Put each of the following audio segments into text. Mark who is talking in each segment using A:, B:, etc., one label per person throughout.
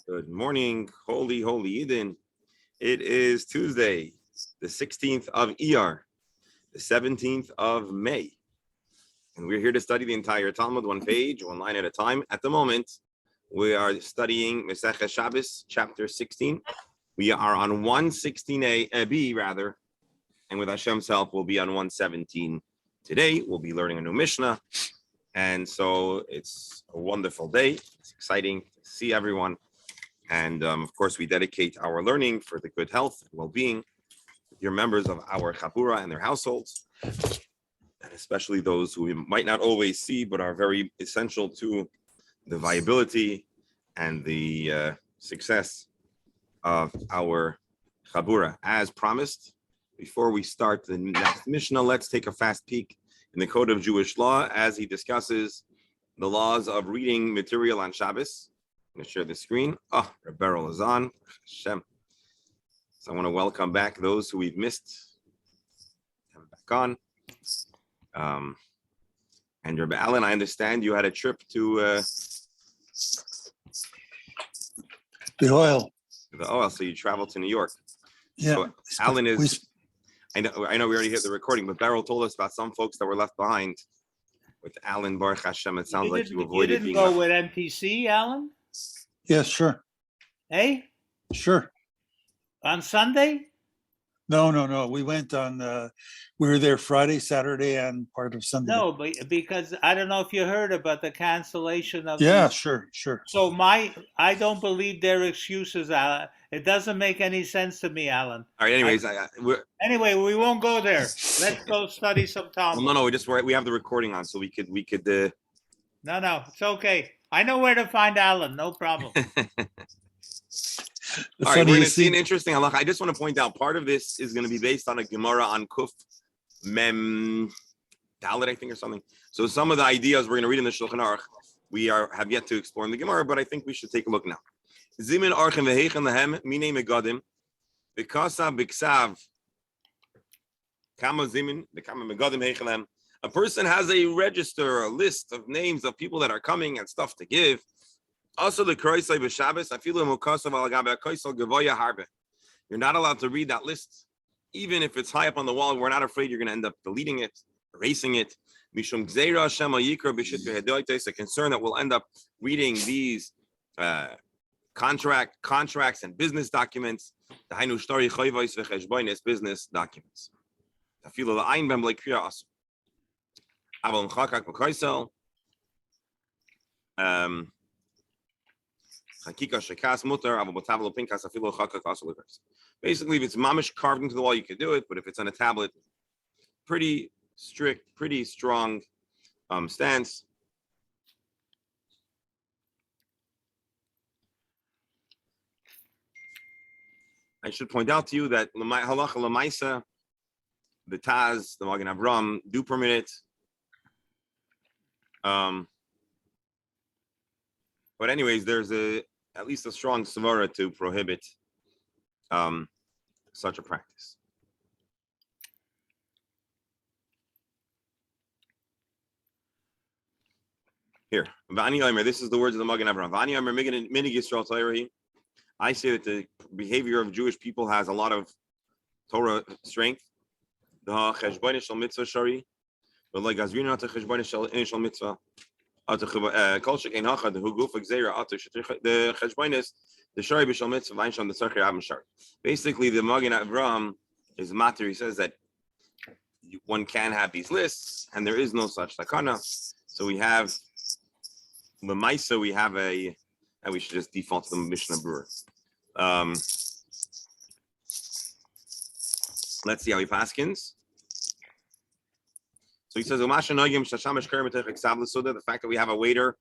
A: Good morning, holy Eden. It is Tuesday, the 16th of Iyar, the 17th of May. And we're here to study the entire Talmud, one page, one line at a time. At the moment, we are studying Masechet Shabbos, chapter 16. We are on 116b, rather, and with Hashem's help, we'll be on 117 today. We'll be learning a new Mishnah. And so it's a wonderful day. It's exciting to see everyone. And of course, we dedicate our learning for the good health and well-being with your members of our Chabura and their households, and especially those who we might not always see, but are very essential to the viability and the success of our Chabura. As promised, before we start the next Mishnah, let's take a fast peek in the Code of Jewish Law as he discusses the laws of reading material on Shabbos. I'm going to share the screen. Oh, Rebberal is on. Hashem. So I want to welcome back those who we've missed. Have it back on. And Rebbe Allen, I understand you had a trip to
B: the oil.
A: So you traveled to New York.
B: Yeah.
A: So Allen is, I know we already hit the recording, but Beryl told us about some folks that were left behind. With Allen, Baruch Hashem, it sounds like you avoided being.
C: You didn't go with NPC, Alan?
B: Yes, sure.
C: Hey?
B: Sure.
C: On Sunday?
B: No. We went on, we were there Friday, Saturday, and part of Sunday.
C: No, but because I don't know if you heard about the cancellation of.
B: Yeah, sure.
C: So I don't believe their excuses, Alan. It doesn't make any sense to me, Alan.
A: All right. Anyways,
C: anyway, we won't go there. Let's go study some Talmud.
A: Well, no. We have the recording on, so we could.
C: No, it's okay. I know where to find Alan. No problem.
A: All right, we're going to see an interesting halakha. I just want to point out part of this is going to be based on a Gemara on Kuf Mem Dalet, I think, or something. So some of the ideas we're going to read in the Shulchan Aruch, we have yet to explore in the Gemara, but I think we should take a look now. Zimin Archem Vehechem Lehem Mine Megadim Bikasa Biksav Kama Zimin Bekama Megadim Hechem Lehem. A person has a register, a list of names of people that are coming and stuff to give. Also, the Kroisai b'Shabbos, afilu mukasav al gabe koisal gavoya harbe. You're not allowed to read that list, even if it's high up on the wall. We're not afraid you're going to end up deleting it, erasing it. Mishum gzeira Hashem al yikra b'shit v'hedoites, a concern that we'll end up reading these contracts and business documents. The hainu shtori choyvos v'cheshbonis business documents. Afilu la'ayin b'em le'kriya asu. Aval mchakak b'koisel. Basically, if it's mamish carved into the wall, you could do it. But if it's on a tablet, pretty strict, pretty strong stance. I should point out to you that halacha lemaisa, the Taz, the Magen Avram do permit it. But anyways, there's at least a strong svara to prohibit such a practice. Here, Vani Omer, this is the words of the Magen Avram. Vani Omer minig Yisrael Torah. I say that the behavior of Jewish people has a lot of Torah strength. The cheshbon shel mitzvah shari, but like gazrina to cheshbon shel mitzvah. The cheshbonis, the shari b'shal mitzvah, v'ayinsham the tzarchir avim shari. Basically, the Magen Avram is matter. He says that one can have these lists, and there is no such takana. So we have l'maisa. We have and we should just default to the Mishnah Brewer. Let's see how he paskins. So he says, the fact that we have a waiter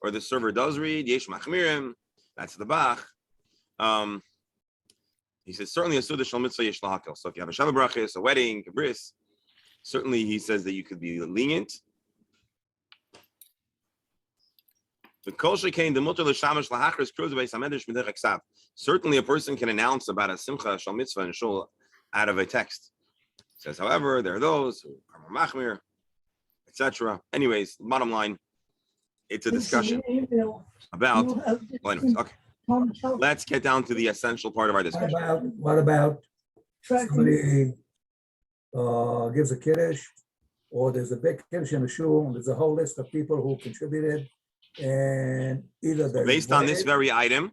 A: or the server does read, yesh machmirim, that's the bach. He says, certainly a suda shal mitzvah yesh lahakel. So if you have a Shabbat brachis, a wedding, a bris, certainly he says that you could be lenient. Certainly a person can announce about a simcha shal mitzvah and shul out of a text. He says, however, there are those who are machmir, etc. Anyways, bottom line, it's a discussion about. Well, anyways, okay. Let's get down to the essential part of our discussion.
D: What about somebody gives a kiddush, or there's a big kiddush in the shul, and there's a whole list of people who contributed, and either they're
A: Based on this
D: invited-
A: very item,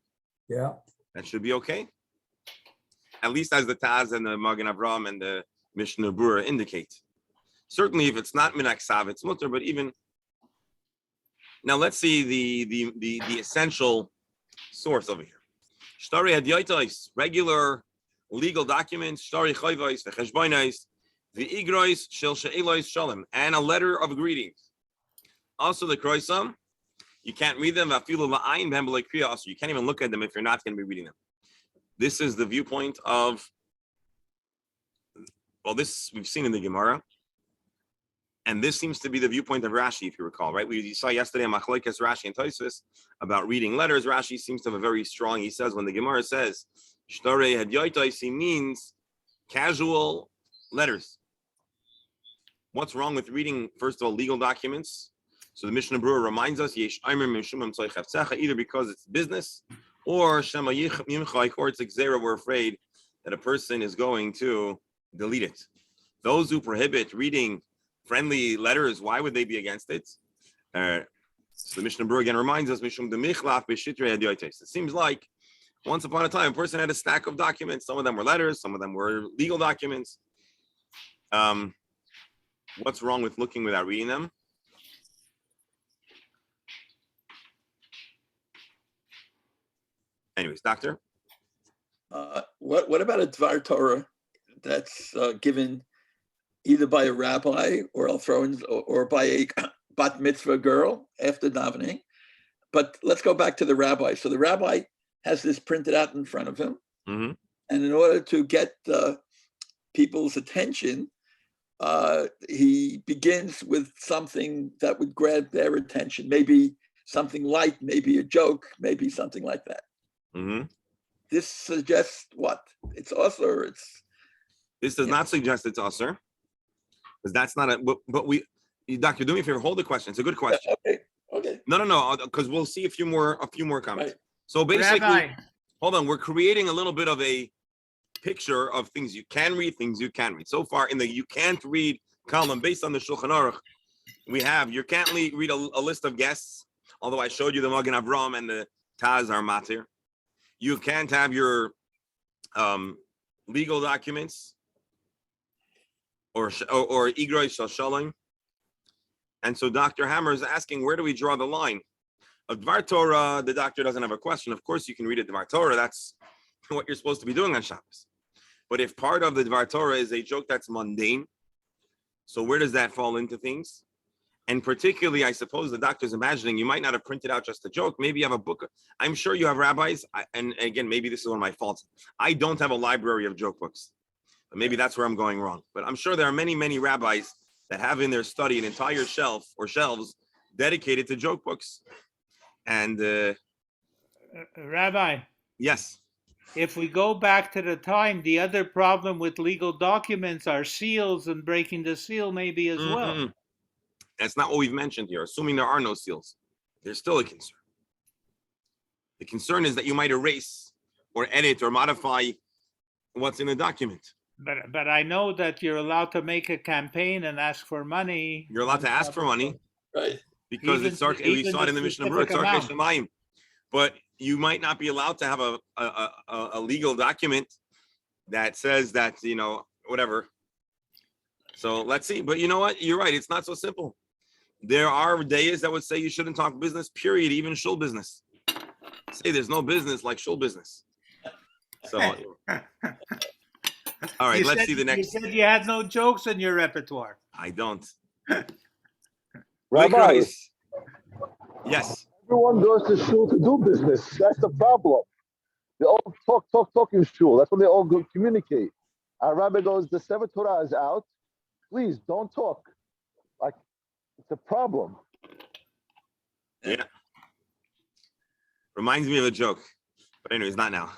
D: yeah,
A: that should be okay. At least as the Taz and the Magen Avraham and the Mishnah Berurah indicate. Certainly, if it's not minak sav, it's mutter. But even now, let's see the essential source over here. Shtari hadiyaitais, regular legal documents. Shtari chayvais v'cheshbonais v'igrois shel she'elois shalom, and a letter of greetings. Also, the kroisam, you can't read them. Afilu la'ayin b'hem b'lei kriya. Also, you can't even look at them if you're not going to be reading them. This is the viewpoint of, well, this we've seen in the Gemara. And this seems to be the viewpoint of Rashi, if you recall, right? We saw yesterday in Machlokes Rashi and Tosfos about reading letters. Rashi seems to have a very strong, he says, when the Gemara says, Shtarei hadyotais, he means casual letters. What's wrong with reading, first of all, legal documents? So the Mishnah Berurah reminds us, Yesh Aimer Mishumam Tzoi Chavtzecha, either because it's business, or Shema Yimchai, or it's Xera, we're afraid that a person is going to delete it. Those who prohibit reading friendly letters, why would they be against it? So the Mishnah Berurah again reminds us, Mishum demichlaf b'shitrei hadyotais. It seems like once upon a time, a person had a stack of documents. Some of them were letters, some of them were legal documents. What's wrong with looking without reading them? Anyways, doctor?
E: What about a Dvar Torah that's given either by a rabbi, or I'll throw in, or by a bat mitzvah girl after davening? But let's go back to the rabbi. So the rabbi has this printed out in front of him,
A: Mm-hmm.
E: and in order to get people's attention, he begins with something that would grab their attention. Maybe something light, maybe a joke, maybe something like that.
A: Mm-hmm.
E: This suggests what? It's also, or it's
A: This does not suggest it's usher, because that's not a. But we, doctor, do me a favor. Hold the question. It's a good question.
E: okay.
A: No, because we'll see a few more comments.
E: Right.
A: So basically,
C: Rabbi,
A: hold on. We're creating a little bit of a picture of things you can read, things you can read. So far in the you can't read column, based on the Shulchan Aruch, we have you can't read a list of guests. Although I showed you the Magen Avraham and the Taz are matir. You can't have your legal documents or igroi shel shalom. And so Dr. Hammer is asking, where do we draw the line? Of Dvar Torah, the doctor doesn't have a question. Of course, you can read a Dvar Torah. That's what you're supposed to be doing on Shabbos. But if part of the Dvar Torah is a joke that's mundane, so where does that fall into things? And particularly, I suppose the doctor's imagining you might not have printed out just a joke. Maybe you have a book. I'm sure you have rabbis. And again, maybe this is one of my faults. I don't have a library of joke books. But maybe that's where I'm going wrong. But I'm sure there are many, many rabbis that have in their study an entire shelf or shelves dedicated to joke books. And
C: Rabbi,
A: yes.
C: if we go back to the time, the other problem with legal documents are seals, and breaking the seal maybe as well.
A: Mhm. That's not what we've mentioned here. Assuming there are no seals, there's still a concern. The concern is that you might erase or edit or modify what's in the document.
C: But I know that you're allowed to make a campaign and ask for money.
A: You're allowed to ask for money
E: Right.
A: because
C: Even-
A: it's we
C: even
A: saw it in the
C: the
A: Mishnah Berurah.
C: specific
A: It's Shemayim. But you might not be allowed to have a legal document that says that, whatever. So let's see. But you know what? You're right. It's not so simple. There are days that would say you shouldn't talk business, period, even shul business. Say there's no business like shul business. So, all right, let's see the next.
C: You said you had no jokes in your repertoire.
A: I don't.
F: Rabbi,
A: Licorice. Yes.
F: everyone goes to shul to do business. That's the problem. They all talk in shul. That's when they all go communicate. Our rabbi goes, the Sefer Torah is out. Please don't talk. Like, it's a problem.
A: Yeah. Reminds me of a joke. But anyways, not now.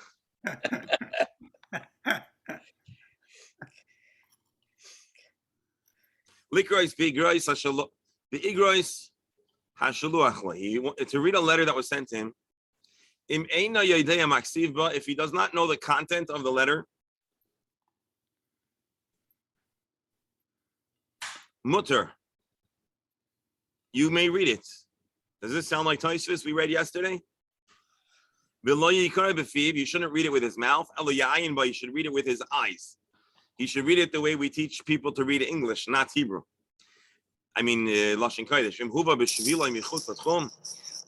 A: Likrois b'igrois hashalu b'igrois hashaluach. To read a letter that was sent to him, If he does not know the content of the letter, mutter, you may read it. Does this sound like Tosfos we read yesterday? You shouldn't read it with his mouth. You should read it with his eyes. He should read it the way we teach people to read English, not Hebrew. I mean, Lashon Kodesh.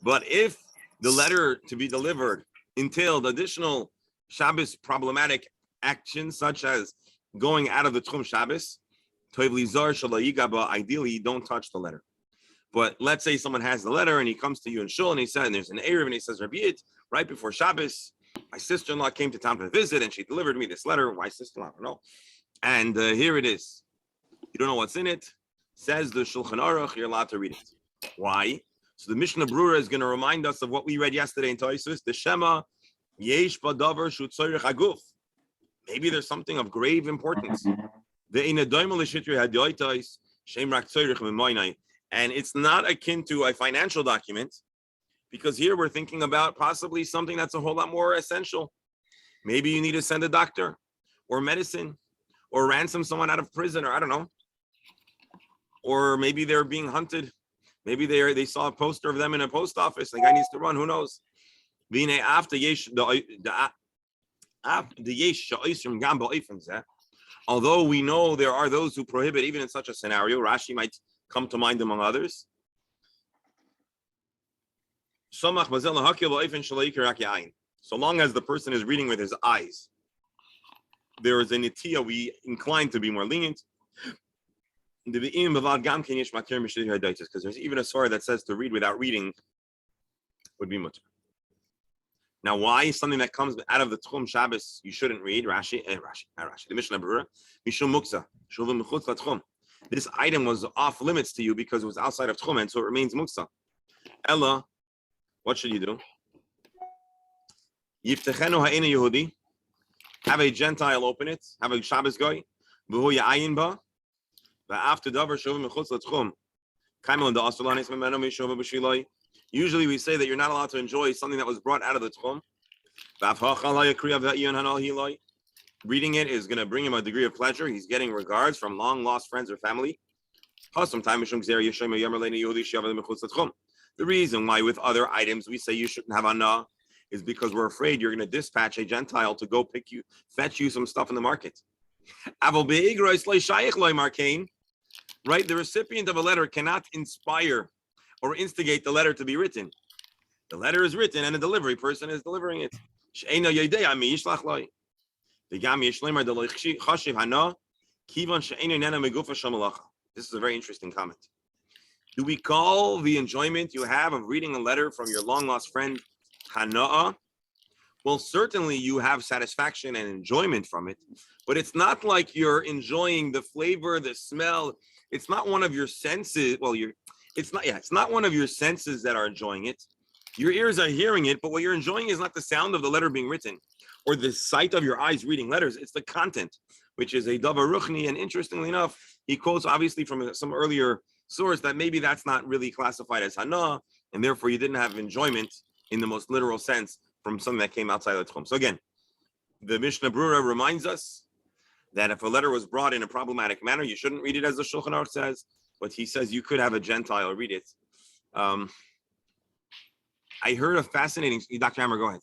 A: But if the letter to be delivered entailed additional Shabbos problematic actions, such as going out of the Tchum Shabbos, ideally, don't touch the letter. But let's say someone has the letter and he comes to you in shul and he said, and there's an Erev and he says, Rabbi, right before Shabbos, my sister-in-law came to town for a visit and she delivered me this letter. Why sister-in-law? I don't know. And here it is. You don't know what's in it. Says the Shulchan Aruch, you're allowed to read it. Why? So the Mishnah Brura is going to remind us of what we read yesterday in Tosfos. The Shema, Yesh Badavar Shu Tzorich Haguf. Maybe there's something of grave importance. And it's not akin to a financial document, because here we're thinking about possibly something that's a whole lot more essential. Maybe you need to send a doctor or medicine or ransom someone out of prison, or I don't know. Or maybe they're being hunted. Maybe they saw a poster of them in a post office. The guy needs to run. Who knows? Although we know there are those who prohibit even in such a scenario, Rashi might come to mind among others. So long as the person is reading with his eyes, there is a nitiya, we incline to be more lenient. Because there's even a surah that says to read without reading would be mutter. Now, why something that comes out of the Tchum Shabbos you shouldn't read? Rashi, the Mishnah Brura, Mishum Muksa, Shuvim Mechutz LaTchum. This item was off limits to you because it was outside of Tchum, and so it remains Muksa. Ella, what should you do? Yiftechenu ha'ina Yehudi, have a Gentile open it, have a Shabbos guy, v'hu ya'ayin ba, v'after davar shuvim mechutz l'tchum, kaimel da asulanis memeno mishova b'shiloi. Usually we say that you're not allowed to enjoy something that was brought out of the Tchum. Reading it is going to bring him a degree of pleasure. He's getting regards from long lost friends or family. The reason why with other items we say you shouldn't have anah is because we're afraid you're going to dispatch a Gentile to go fetch you some stuff in the market. Right? The recipient of a letter cannot inspire or instigate the letter to be written. The letter is written and the delivery person is delivering it. This is a very interesting comment. Do we call the enjoyment you have of reading a letter from your long-lost friend hana'ah? Well, certainly you have satisfaction and enjoyment from it, but it's not like you're enjoying the flavor, the smell. It's not one of your senses. Well, it's not one of your senses that are enjoying it. Your ears are hearing it, but what you're enjoying is not the sound of the letter being written or the sight of your eyes reading letters. It's the content, which is a davar ruchni. And interestingly enough, he quotes obviously from some earlier source that maybe that's not really classified as hana, and therefore you didn't have enjoyment in the most literal sense from something that came outside of the tchum. So again, the Mishnah Brura reminds us that if a letter was brought in a problematic manner, you shouldn't read it as the Shulchan Aruch says, but he says you could have a Gentile read it. I heard a fascinating, Dr. Hammer, go ahead.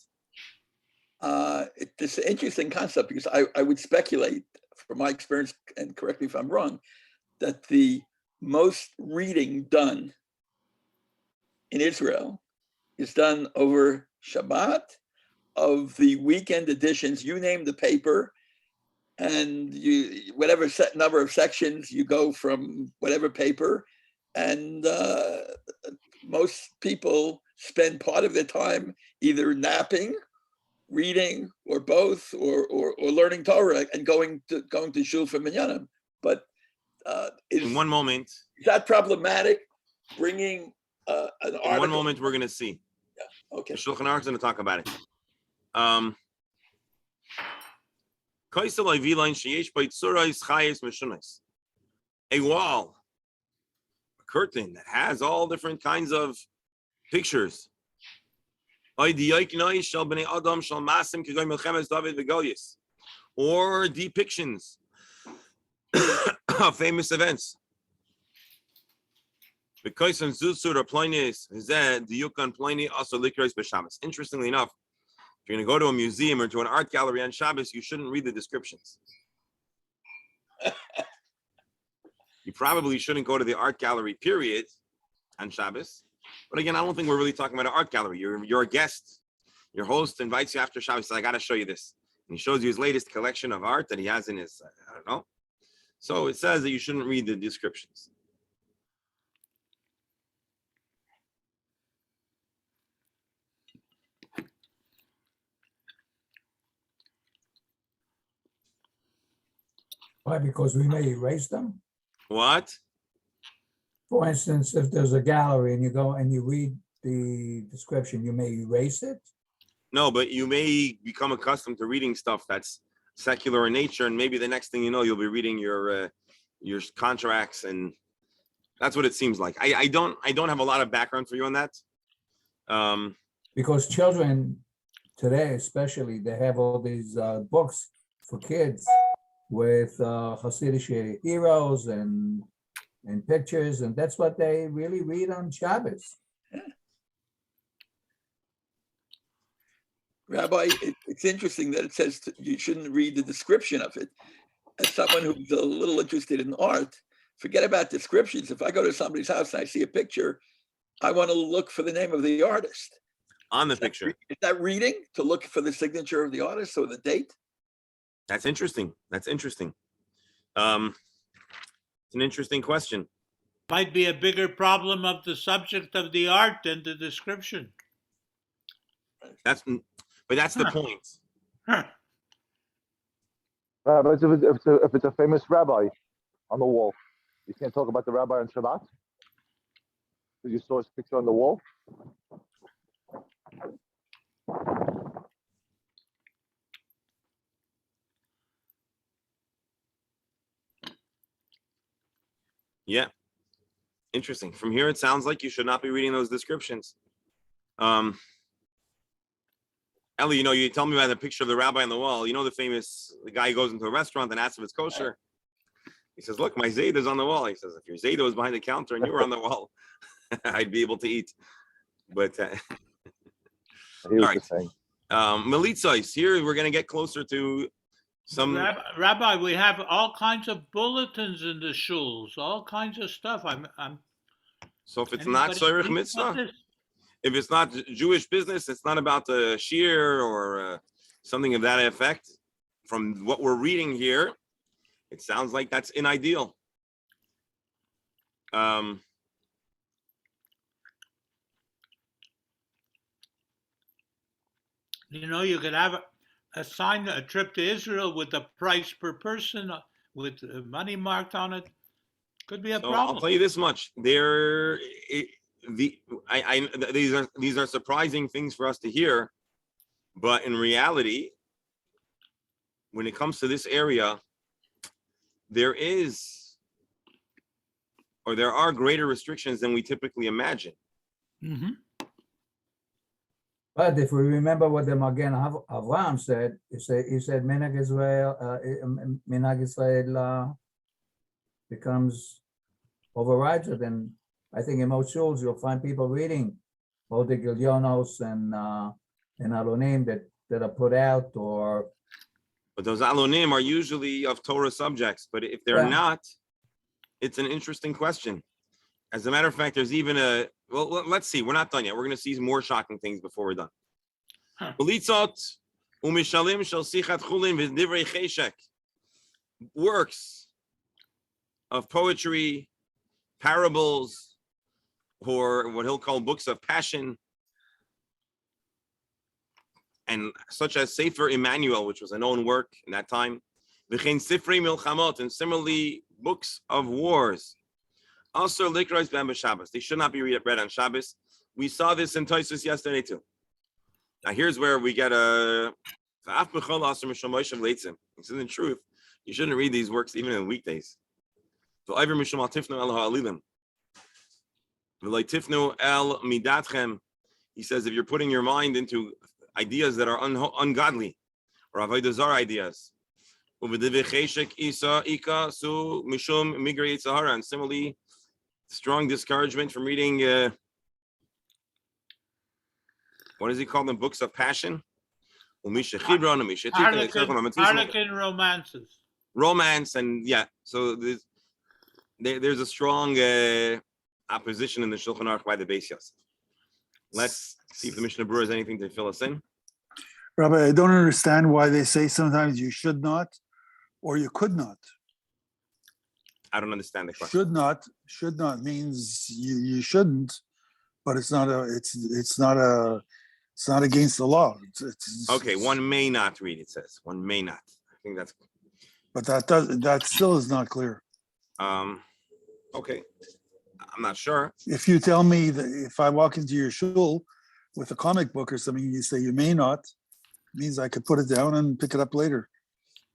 E: It's an interesting concept because I would speculate from my experience, and correct me if I'm wrong, that the most reading done in Israel is done over Shabbat. Of the weekend editions, you name the paper, and you whatever set number of sections you go from whatever paper, and most people spend part of their time either napping, reading, or both, or learning Torah and going to shul for minyanim. But
A: in one moment,
E: is that problematic? Bringing an article.
A: In one moment, we're going to see.
E: Yeah. Okay.
A: The Shulchan Aruch is going to talk about it. A wall, a curtain that has all different kinds of pictures. or depictions of famous events. Interestingly enough, if you're going to go to a museum or to an art gallery on Shabbos, you shouldn't read the descriptions. You probably shouldn't go to the art gallery, period, on Shabbos. But again, I don't think we're really talking about an art gallery. You're a guest. Your host invites you after Shabbos. Says, I got to show you this. And he shows you his latest collection of art that he has in his, I don't know. So it says that you shouldn't read the descriptions.
D: Why? Because we may erase them.
A: What?
D: For instance, if there's a gallery and you go and you read the description, you may erase it.
A: No, but you may become accustomed to reading stuff that's secular in nature, and maybe the next thing you know, you'll be reading your contracts, and that's what it seems like. I don't have a lot of background for you on that.
D: Because children today, especially, they have all these books for kids with Hasidic heroes and pictures, and that's what they really read on Shabbos.
E: Rabbi, it's interesting that it says you shouldn't read the description of it. As someone who's a little interested in art, forget about descriptions. If I go to somebody's house and I see a picture, I want to look for the name of the artist.
A: On the picture.
E: Is that reading, to look for the signature of the artist or the date?
A: That's interesting. It's an interesting question.
C: Might be a bigger problem of the subject of the art than the description.
A: That's the point.
F: But if it's a famous rabbi on the wall, you can't talk about the rabbi on Shabbat? Because you saw his picture on the wall?
A: Yeah. Interesting. From here, it sounds like you should not be reading those descriptions. Ellie, you tell me about the picture of the rabbi on the wall. The guy who goes into a restaurant and asks if it's kosher. He says, look, my Zayda is on the wall. He says, if your Zayda was behind the counter and you were on the wall, I'd be able to eat. But all right. Militzos, here we're going to get closer to some...
C: Rabbi, we have all kinds of bulletins in the shuls, all kinds of stuff.
A: So if it's not Soirich Mitzvah, if it's not Jewish business, it's not about the shear or something of that effect. From what we're reading here, it sounds like that's unideal.
C: You could have a trip to Israel with the price per person with money marked on it. Could be a problem.
A: I'll tell you this much: these are surprising things for us to hear, but in reality, when it comes to this area, there are greater restrictions than we typically imagine.
C: Mm-hmm.
D: But if we remember what the Magen Avraham said, he said Minhag Israel becomes overrides it. And I think in most schools you'll find people reading all the Gilyonos and Alonim that are put out,
A: but those Alonim are usually of Torah subjects. But if they're not, it's an interesting question. As a matter of fact, there's even let's see. We're not done yet. We're going to see more shocking things before we're done. Works of poetry, parables, or what he'll call books of passion, and such as Sefer Emmanuel, which was a known work in that time, and similarly books of wars. Also, likros b'em b'Shabbos. They should not be read on Shabbos. We saw this in Tosfos yesterday too. Now here's where we get a. This isn't truth. You shouldn't read these works even in weekdays. He says if you're putting your mind into ideas that are ungodly or avodah zarah ideas, and similarly, strong discouragement from reading, what does he call them? Books of passion?
C: Harlequin romances.
A: Romance, and yeah, so there's a strong opposition in the Shulchan Aruch by the Beis Yosef. Let's see if the Mishnah Berurah has anything to fill us in.
B: Rabbi, I don't understand why they say sometimes you should not or you could not.
A: I don't understand the question.
B: Should not means you shouldn't, but it's not against the law. It's
A: Okay, one may not read, it says. One may not. I think that's
B: but that still is not clear.
A: okay. I'm not sure.
B: If you tell me that if I walk into your shul with a comic book or something, you say you may not, means I could put it down and pick it up later.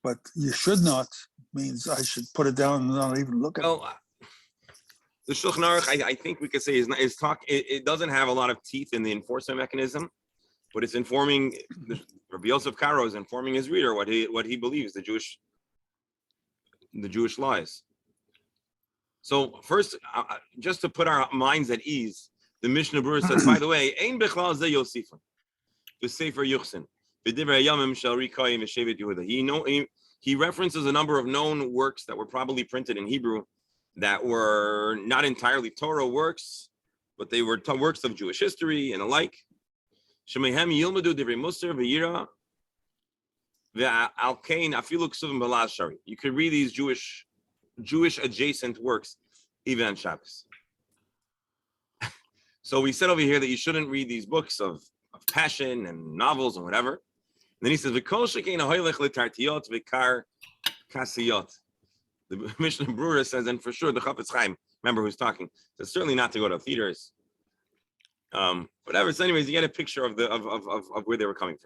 B: But you should not means I should put it down and not even look at it.
A: Well, the Shulchan Aruch, I think we could say is talk. It doesn't have a lot of teeth in the enforcement mechanism, but it's informing. Rabbi Yosef Karo is informing his reader what he believes the Jewish lies. So first, just to put our minds at ease, the Mishnah Berurah says, by the way, Ein Bechlal Ze Yosifon, the Sefer Yuchsin, V'divrei Yamim Shel Rikayim V'Shevet Yehuda. He references a number of known works that were probably printed in Hebrew that were not entirely Torah works, but they were works of Jewish history and alike. Shemehem Yilmadu Divrei Musar V'Yira V'Alkein Afilu Ksuvim Balaz Shari. You could read these Jewish adjacent works even on Shabbos. So we said over here that you shouldn't read these books of passion and novels and whatever. And then he says, "V'kol shekein ahoylech letartiyot v'kar kasiyot." The Mishnah Berurah says, and for sure the Chafetz Chaim, remember who's talking, says certainly not to go to theaters. Whatever. So anyways, you get a picture of where they were coming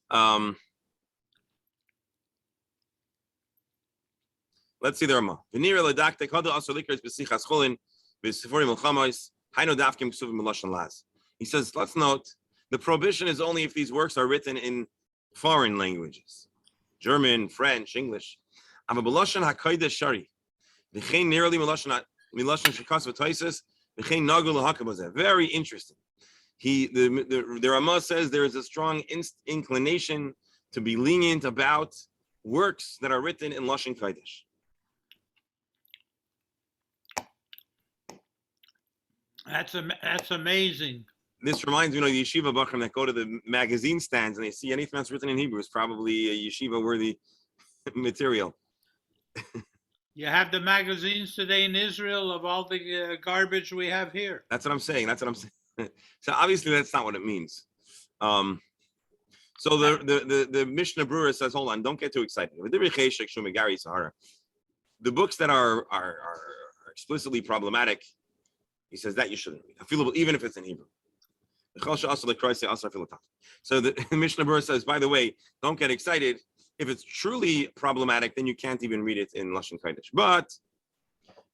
A: from. Let's see the Rama. V'nira ledaktek hadu asur likros b'sichas cholin b'siforim milchamos hainu dafkim ksuvim b'lashon laz. He says, let's note, the prohibition is only if these works are written in foreign languages, German, French, English. Ama b'lashon hakodesh shari. V'chein nearly milashon shekas v'toises v'chein nagu l'hakabazeh. Very interesting. The Rama says there is a strong inclination to be lenient about works that are written in Lashon Kodesh.
C: That's amazing.
A: This reminds me of the yeshiva bachrim that go to the magazine stands and they see anything that's written in Hebrew is probably a yeshiva-worthy material.
C: You have the magazines today in Israel of all the garbage we have here.
A: That's what I'm saying. So obviously that's not what it means. So the Mishnah Berurah says, hold on, don't get too excited. The books that are explicitly problematic, he says that you shouldn't read, even if it's in Hebrew. So the Mishnah Berurah says, by the way, don't get excited. If it's truly problematic, then you can't even read it in Lashon Kodesh. But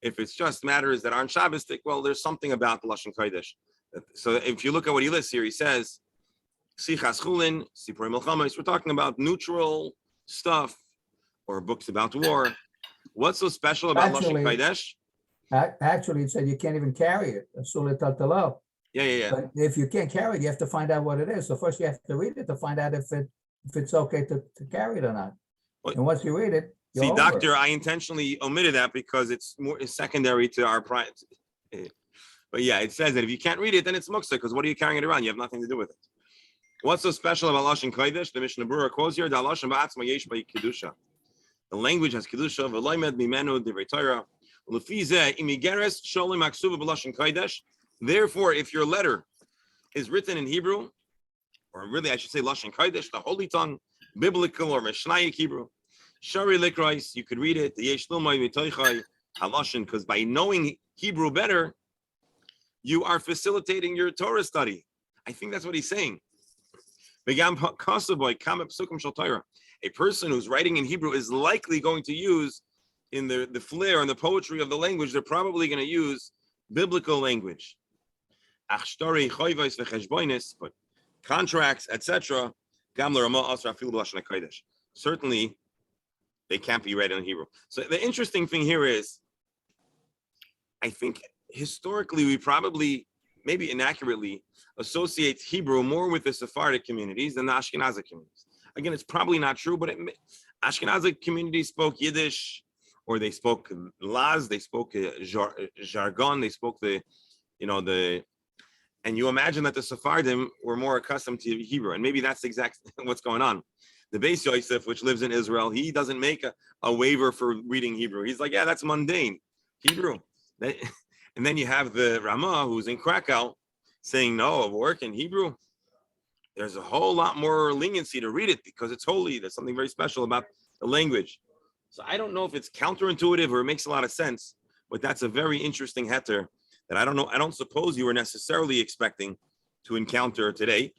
A: if it's just matters that aren't Shabbistic, well, there's something about the Lashon Kodesh. So if you look at what he lists here, he says, Sichas Chulin, Sipurim Milchamos, we're talking about neutral stuff or books about war. What's so special about Lashon Kodesh?
D: Actually, it said you can't even carry it.
A: Yeah.
D: But if you can't carry it, you have to find out what it is. So first you have to read it to find out if it's okay to carry it or not.
A: What?
D: And once you read it,
A: see, doctor, I intentionally omitted that because it's secondary to our pride. But yeah, it says that if you can't read it, then it's muksa, because what are you carrying it around? You have nothing to do with it. What's so special about Lashon Kodesh? The Mishnah Berurah quotes here, the language has kedusha, v'loimed mimenu divrei Torah. Therefore, if your letter is written in Hebrew, or really I should say Lashon Kodesh, the holy tongue, biblical or Mishnaic Hebrew, Shari Likrais, you could read it, the Yesh Lilmai Mitoichai Halashon, because by knowing Hebrew better, you are facilitating your Torah study. I think that's what he's saying. A person who's writing in Hebrew is likely going to use, in the flair and the poetry of the language, they're probably going to use biblical language. achshtori choivos v'cheshbonis, but contracts, etc. Gam l'rama asra afilu b'lashon hakodesh. Certainly, they can't be read in Hebrew. So the interesting thing here is, I think historically we probably, maybe inaccurately, associate Hebrew more with the Sephardic communities than the Ashkenazic communities. Again, it's probably not true, but Ashkenazic communities spoke Yiddish, or they spoke Laz, they spoke jargon, they spoke and you imagine that the Sephardim were more accustomed to Hebrew, and maybe that's exactly what's going on. The Beis Yosef, which lives in Israel, he doesn't make a waiver for reading Hebrew. He's like, yeah, that's mundane, Hebrew. And then you have the Ramah, who's in Krakow, saying, no, work in Hebrew. There's a whole lot more leniency to read it because it's holy. There's something very special about the language. So I don't know if it's counterintuitive or it makes a lot of sense, but that's a very interesting heter that I don't know. I don't suppose you were necessarily expecting to encounter today.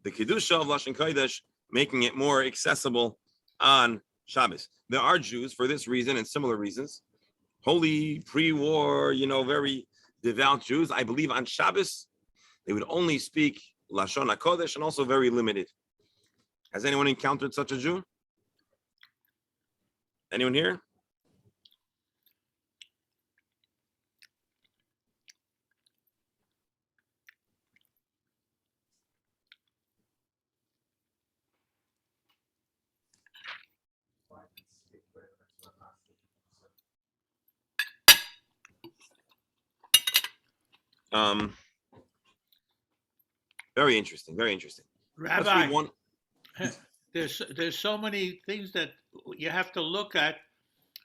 A: The Kedusha of Lashon Kodesh, making it more accessible on Shabbos. There are Jews for this reason and similar reasons, holy, pre-war, very devout Jews. I believe on Shabbos, they would only speak Lashon HaKodesh and also very limited. Has anyone encountered such a Jew? Anyone here? Very interesting. Very interesting. Let's read
C: Rabbi,
A: one.
C: there's so many things that you have to look at.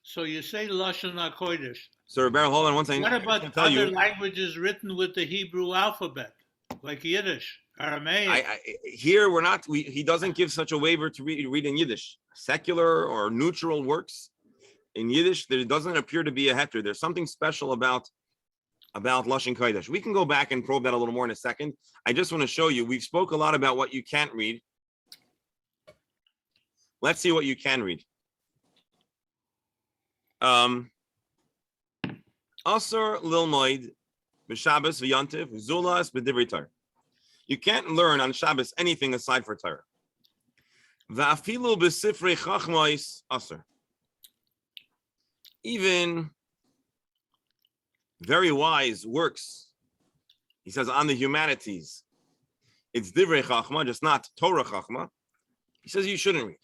C: So you say Lashon HaKodesh.
A: Sir Barrel, hold on one second.
C: What
A: I can
C: about
A: tell
C: other
A: you,
C: languages written with the Hebrew alphabet, like Yiddish, Aramaic?
A: here we're not. He doesn't give such a waiver to read in Yiddish. Secular or neutral works in Yiddish, there doesn't appear to be a heter. There's something special about Lashon Kodesh. We can go back and probe that a little more in a second. I just want to show you. We've spoke a lot about what you can't read. Let's see what you can read. Asur lilmoid b'Shabbos v'yantiv zulas b'divrei Torah. You can't learn on Shabbos anything aside for Torah. Va'afilu b'sifrei chachmos asur. Even very wise works, he says, on the humanities, it's divrei chachma, just not Torah chachma. He says you shouldn't read.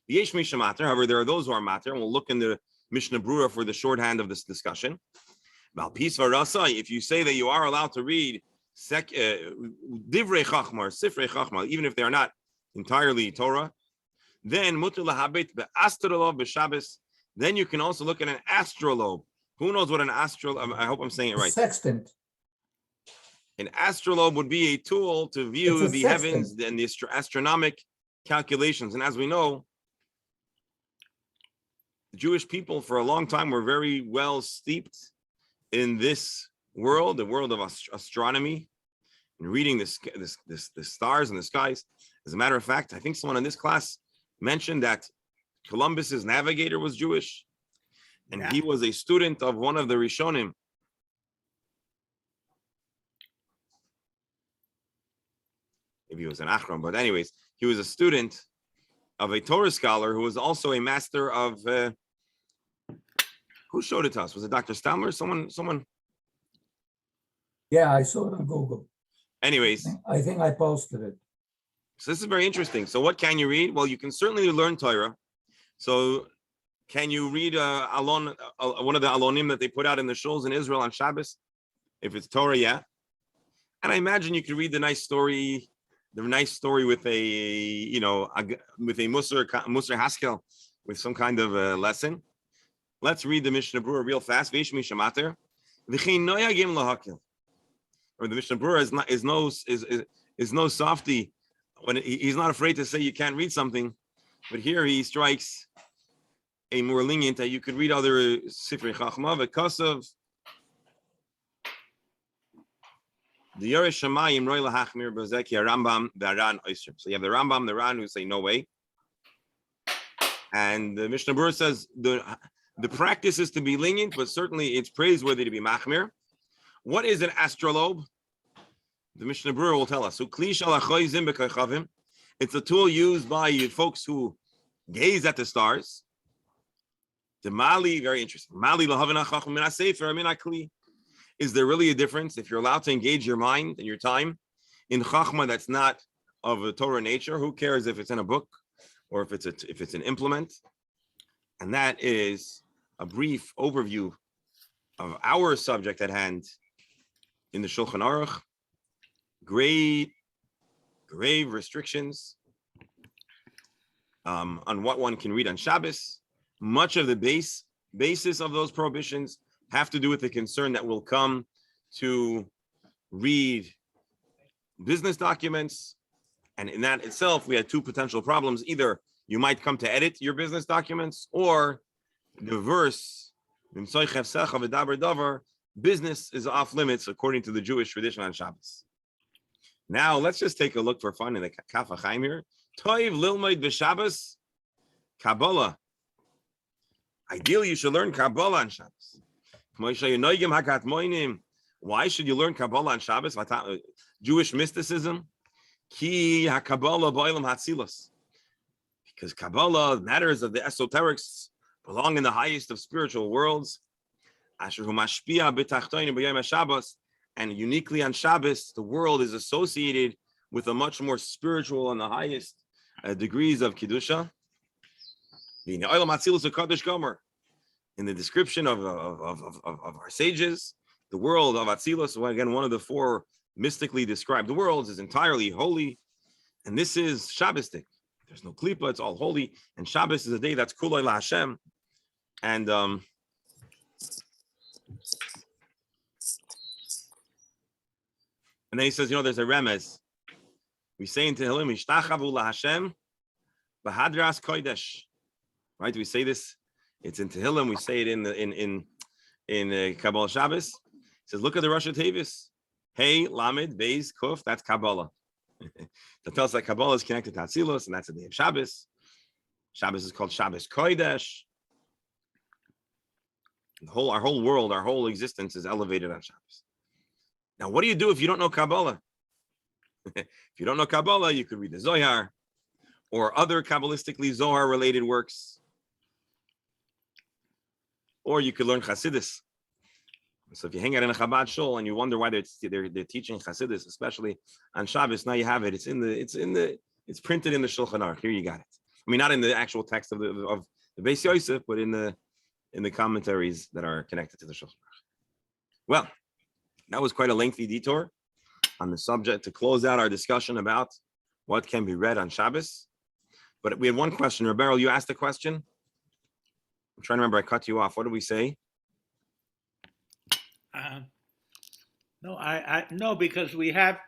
A: Yesh misha mater, however, there are those who are mater, and we'll look in the Mishnah Brura for the shorthand of this discussion. If you say that you are allowed to read divrei chachma or sifrei chachma, even if they are not entirely Torah, then mutar lahabet be'astrolob b'Shabbos. Then you can also look at an astrolabe. Who knows what an astrolabe? I hope I'm saying it right.
D: Sextant.
A: An astrolabe would be a tool to view the heavens and the astronomic calculations. And as we know, the Jewish people for a long time were very well steeped in this world, the world of astronomy, and reading the stars and the skies. As a matter of fact, I think someone in this class mentioned that Columbus's navigator was Jewish, and he was a student of one of the Rishonim. Maybe he was an Achron, but anyways, he was a student of a Torah scholar who was also a master of. Who showed it to us? Was it Dr. Stamler? Someone.
D: Yeah, I saw it on Google.
A: Anyways,
D: I think I posted it.
A: So this is very interesting. So what can you read? Well, you can certainly learn Torah. So can you read one of the alonim that they put out in the shuls in Israel on Shabbos? If it's Torah, yeah. And I imagine you could read the nice story with a with a Musar Haskel, with some kind of a lesson. Let's read the Mishnah Brura real fast. Or the Mishnah Brura is no softy when he's not afraid to say you can't read something, but here he strikes a more lenient that you could read other Sifrei Chachma v'Kasav. The Yeresh Shamayim Roy Lahachmir B'Zeki Rambam Daran Oyster. So you have the Rambam, the Ran who say no way, and the Mishnah Brura says the practice is to be lenient, but certainly it's praiseworthy to be machmir. What is an astrolabe? The Mishnah Berurah will tell us. It's a tool used by folks who gaze at the stars. The Mali, very interesting. Is there really a difference if you're allowed to engage your mind and your time in chachma that's not of a Torah nature? Who cares if it's in a book or if it's an implement? And that is a brief overview of our subject at hand in the Shulchan Aruch. Grave restrictions on what one can read on Shabbos. Much of the basis of those prohibitions have to do with the concern that will come to read business documents. And in that itself, we had two potential problems. Either you might come to edit your business documents, or the verse, business is off limits according to the Jewish tradition on Shabbos. Now, let's just take a look for fun in the Kaf HaChaim here. Toiv lilmoid b'Shabbos, Kabbalah. Ideally, you should learn Kabbalah on Shabbos. Why should you learn Kabbalah on Shabbos? Jewish mysticism. Ki HaKabbalah ba'olam hatzilus. Because Kabbalah, matters of the esoterics, belong in the highest of spiritual worlds. Asher hu mashpia b'tachtoinu b'yom HaShabbos. And uniquely on Shabbos, the world is associated with a much more spiritual and the highest degrees of Kedusha. In the description of our sages, the world of Atzilus, again, one of the four mystically described worlds, is entirely holy. And this is Shabbosdik. There's no klipa, it's all holy. And Shabbos is a day that's kuloi la Hashem. And then he says, there's a remez. We say in Tehillim, Ishtachavu la Hashem, Bahadras Kodesh. Right? We say this. It's in Tehillim. We say it in Kabbalah Shabbos. It says, look at the Rosh Tevis. Hey, Lamed, Beis, Kuf. That's Kabbalah. That tells us that Kabbalah is connected to Atzilus, and that's the day of Shabbos. Shabbos is called Shabbos Kodesh. Our whole world, our whole existence is elevated on Shabbos. Now, what do you do if you don't know Kabbalah? If you don't know Kabbalah, you could read the Zohar or other Kabbalistically Zohar-related works. Or you could learn Chassidus. So if you hang out in a Chabad shul and you wonder why they're teaching Chassidus, especially on Shabbos, now you have it. It's printed in the Shulchan Aruch. Here you got it. I mean, not in the actual text of the Beis Yosef, but in the commentaries that are connected to the Shulchan Aruch. Well, that was quite a lengthy detour on the subject to close out our discussion about what can be read on Shabbos. But we had one question. Roberto, you asked a question? I'm trying to remember. I cut you off. What did we say?
C: No, because I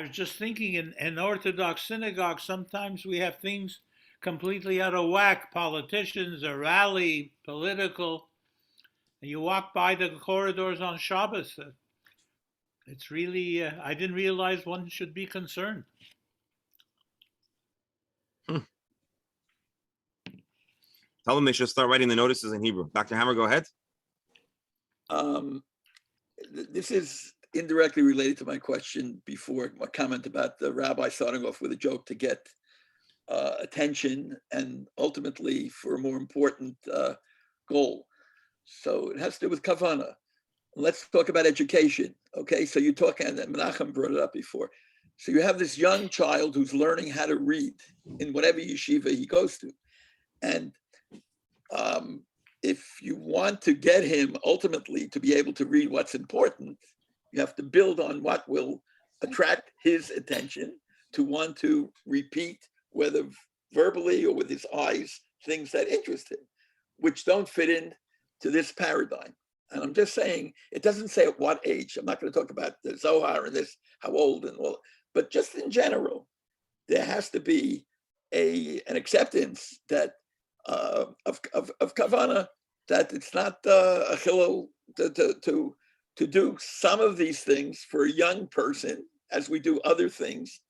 C: was just thinking in Orthodox synagogue, sometimes we have things completely out of whack. Politicians, a rally, political. You walk by the corridors on Shabbos. It's really, I didn't realize one should be concerned.
A: Tell them they should start writing the notices in Hebrew. Dr. Hammer, go ahead.
E: This is indirectly related to my question before, my comment about the rabbi starting off with a joke to get attention and ultimately for a more important goal. So it has to do with kavana. Let's talk about education. Okay, so you're talking, and Menachem brought it up before. So you have this young child who's learning how to read in whatever yeshiva he goes to. And if you want to get him ultimately to be able to read what's important, you have to build on what will attract his attention to want to repeat, whether verbally or with his eyes, things that interest him, which don't fit in to this paradigm. And I'm just saying, it doesn't say at what age. I'm not going to talk about the Zohar and this, how old and all, but just in general, there has to be an acceptance that of kavana, that it's not a chilul to do some of these things for a young person as we do other things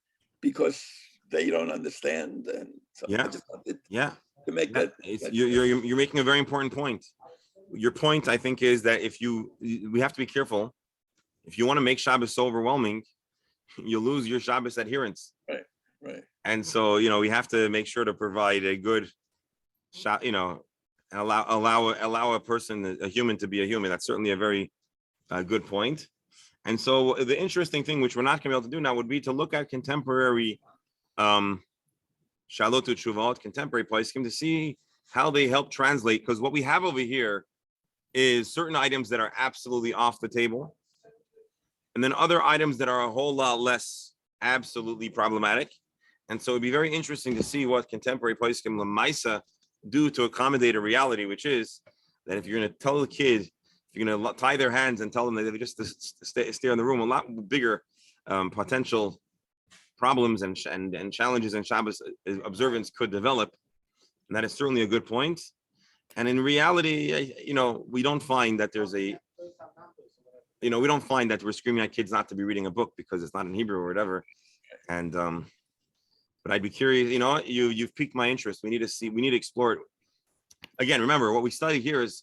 E: because they don't understand. And so I just wanted to make that.
A: You're making a very important point. Your point, I think, is that we have to be careful. If you want to make Shabbos so overwhelming, you lose your Shabbos adherence.
E: Right.
A: And so, we have to make sure to provide a good shot, and allow a person, a human, to be a human. That's certainly a very good point. And so the interesting thing, which we're not going to be able to do now, would be to look at contemporary Shalotu Tshuvot, contemporary poskim, to see how they help translate. Because what we have over here is certain items that are absolutely off the table, and then other items that are a whole lot less absolutely problematic. And so it'd be very interesting to see what contemporary poskim Lamaisa do to accommodate a reality, which is that if you're going to tell the kid, if you're going to tie their hands and tell them that they just stay in the room, a lot bigger potential problems and challenges in Shabbos observance could develop. And that is certainly a good point. And in reality, we don't find that there's we don't find that we're screaming at kids not to be reading a book because it's not in Hebrew or whatever. And but I'd be curious, you've piqued my interest. We need to explore it. Again, remember, what we study here is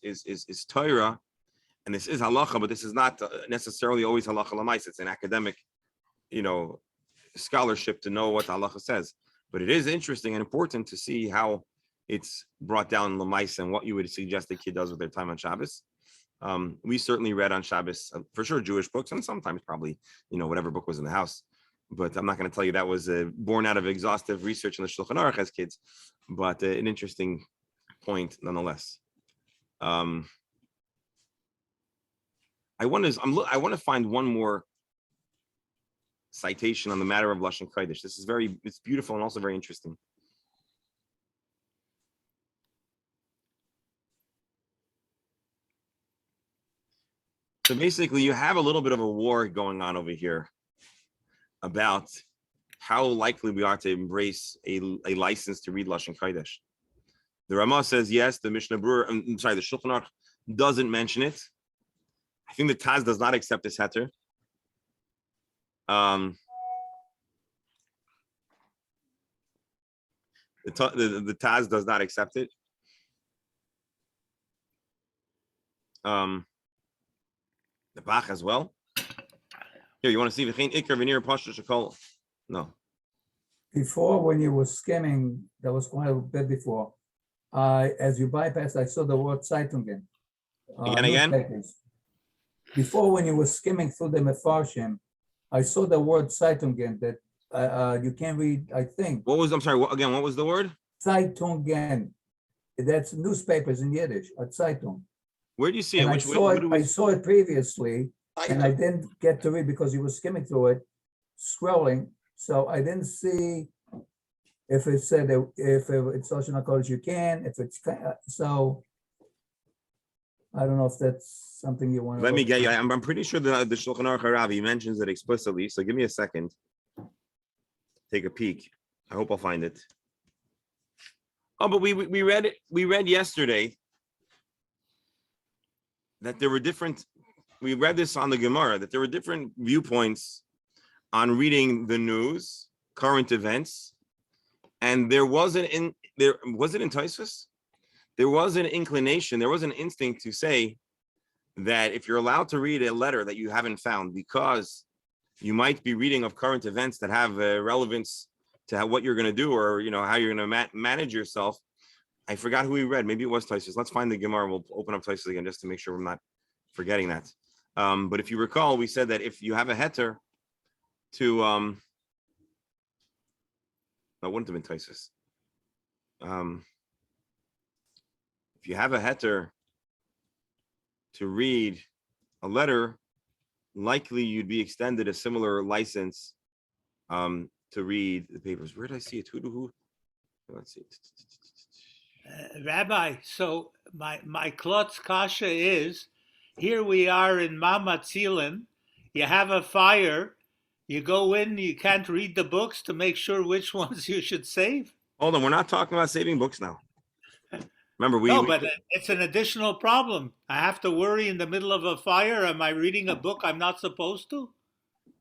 A: Torah, and this is halacha, but this is not necessarily always halacha lamais. It's an academic, scholarship to know what halacha says. But it is interesting and important to see how it's brought down lamais and what you would suggest the kid does with their time on Shabbos. We certainly read on Shabbos, for sure, Jewish books, and sometimes probably, whatever book was in the house. But I'm not going to tell you that was born out of exhaustive research in the Shulchan Aruch as kids, but an interesting point nonetheless. I want to find one more citation on the matter of Lashon Kodesh. It's beautiful and also very interesting. So basically, you have a little bit of a war going on over here about how likely we are to embrace a license to read Lashon Kodesh. The Ramah says yes. The Mishnah Berurah, the Shulchan Aruch doesn't mention it. I think the Taz does not accept this heter. The Taz does not accept it. The Bach as well. Here, you want to see the Ikar Veneer Pasha Shakol? No.
D: Before, when you were skimming, that was quite a bit before. As you bypassed, I saw the word Zeitungen.
A: Again?
D: Newspapers. Before, when you were skimming through the Mefarshim, I saw the word Zeitungen that you can't read, I think.
A: I'm sorry, what was the word?
D: Zeitungen. That's newspapers in Yiddish, a Zeitung.
A: Where do you see it?
D: And I saw it previously, and I didn't get to read because you were skimming through it, scrolling. So I didn't see if it said that if it's Lashon HaKodesh you can, if it's so. I don't know if that's something you want to.
A: Let me get you. I'm pretty sure the Shulchan Aruch Haravi mentions it explicitly. So give me a second. Take a peek. I hope I'll find it. Oh, but we read it. We read yesterday that there were different. We read this on the Gemara that there were different viewpoints on reading the news, current events, and there was an Tosfos? There was an inclination, there was an instinct to say that if you're allowed to read a letter that you haven't found because you might be reading of current events that have relevance to what you're going to do or how you're going to manage yourself. I forgot who we read. Maybe it was Tosfos. Let's find the Gemara. We'll open up Tosfos again just to make sure we're not forgetting that. But if you recall, we said that if you have a heter to that wouldn't have been Tosfos. If you have a heter to read a letter, likely you'd be extended a similar license to read the papers. Where did I see it? Who? Let's see.
C: Rabbi, so my klotz kasha is, here we are in Mamatzilin, you have a fire, you go in, you can't read the books to make sure which ones you should save?
A: Hold on, we're not talking about saving books now. Remember,
C: but it's an additional problem. I have to worry in the middle of a fire. Am I reading a book I'm not supposed to?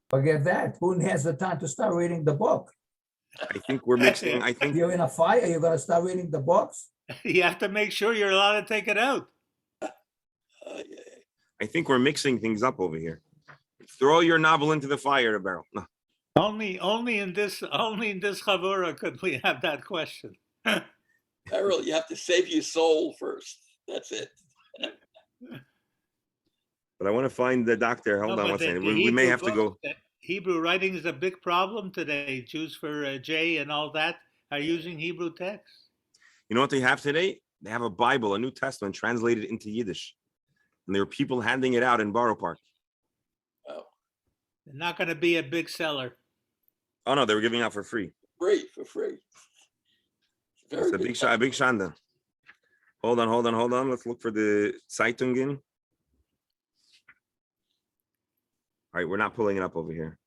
D: Forget that. Who has the time to start reading the book?
A: I think we're mixing. I think
D: you're in a fire. You're going to start reading the books.
C: You have to make sure you're allowed to take it out.
A: I think we're mixing things up over here. Throw your novel into the fire, barrel. No.
C: Only in this chavura could we have that question.
E: Errol, you have to save your soul first. That's it.
A: But I want to find the doctor. Hold
C: No,
A: on
C: but
A: one
C: the
A: second. We may
C: Hebrew
A: have to
C: books,
A: go.
C: the Hebrew writing is a big problem today. Jews for J and all that are using Hebrew text.
A: You know what they have today? They have a Bible, a New Testament translated into Yiddish. And there are people handing it out in Borough Park.
E: Oh,
C: They're not going to be a big seller.
A: Oh, no, they were giving out for free.
E: for free. Very
A: It's a
E: good.
A: big shanda. Hold on. Let's look for the Zeitungen. All right, we're not pulling it up over here.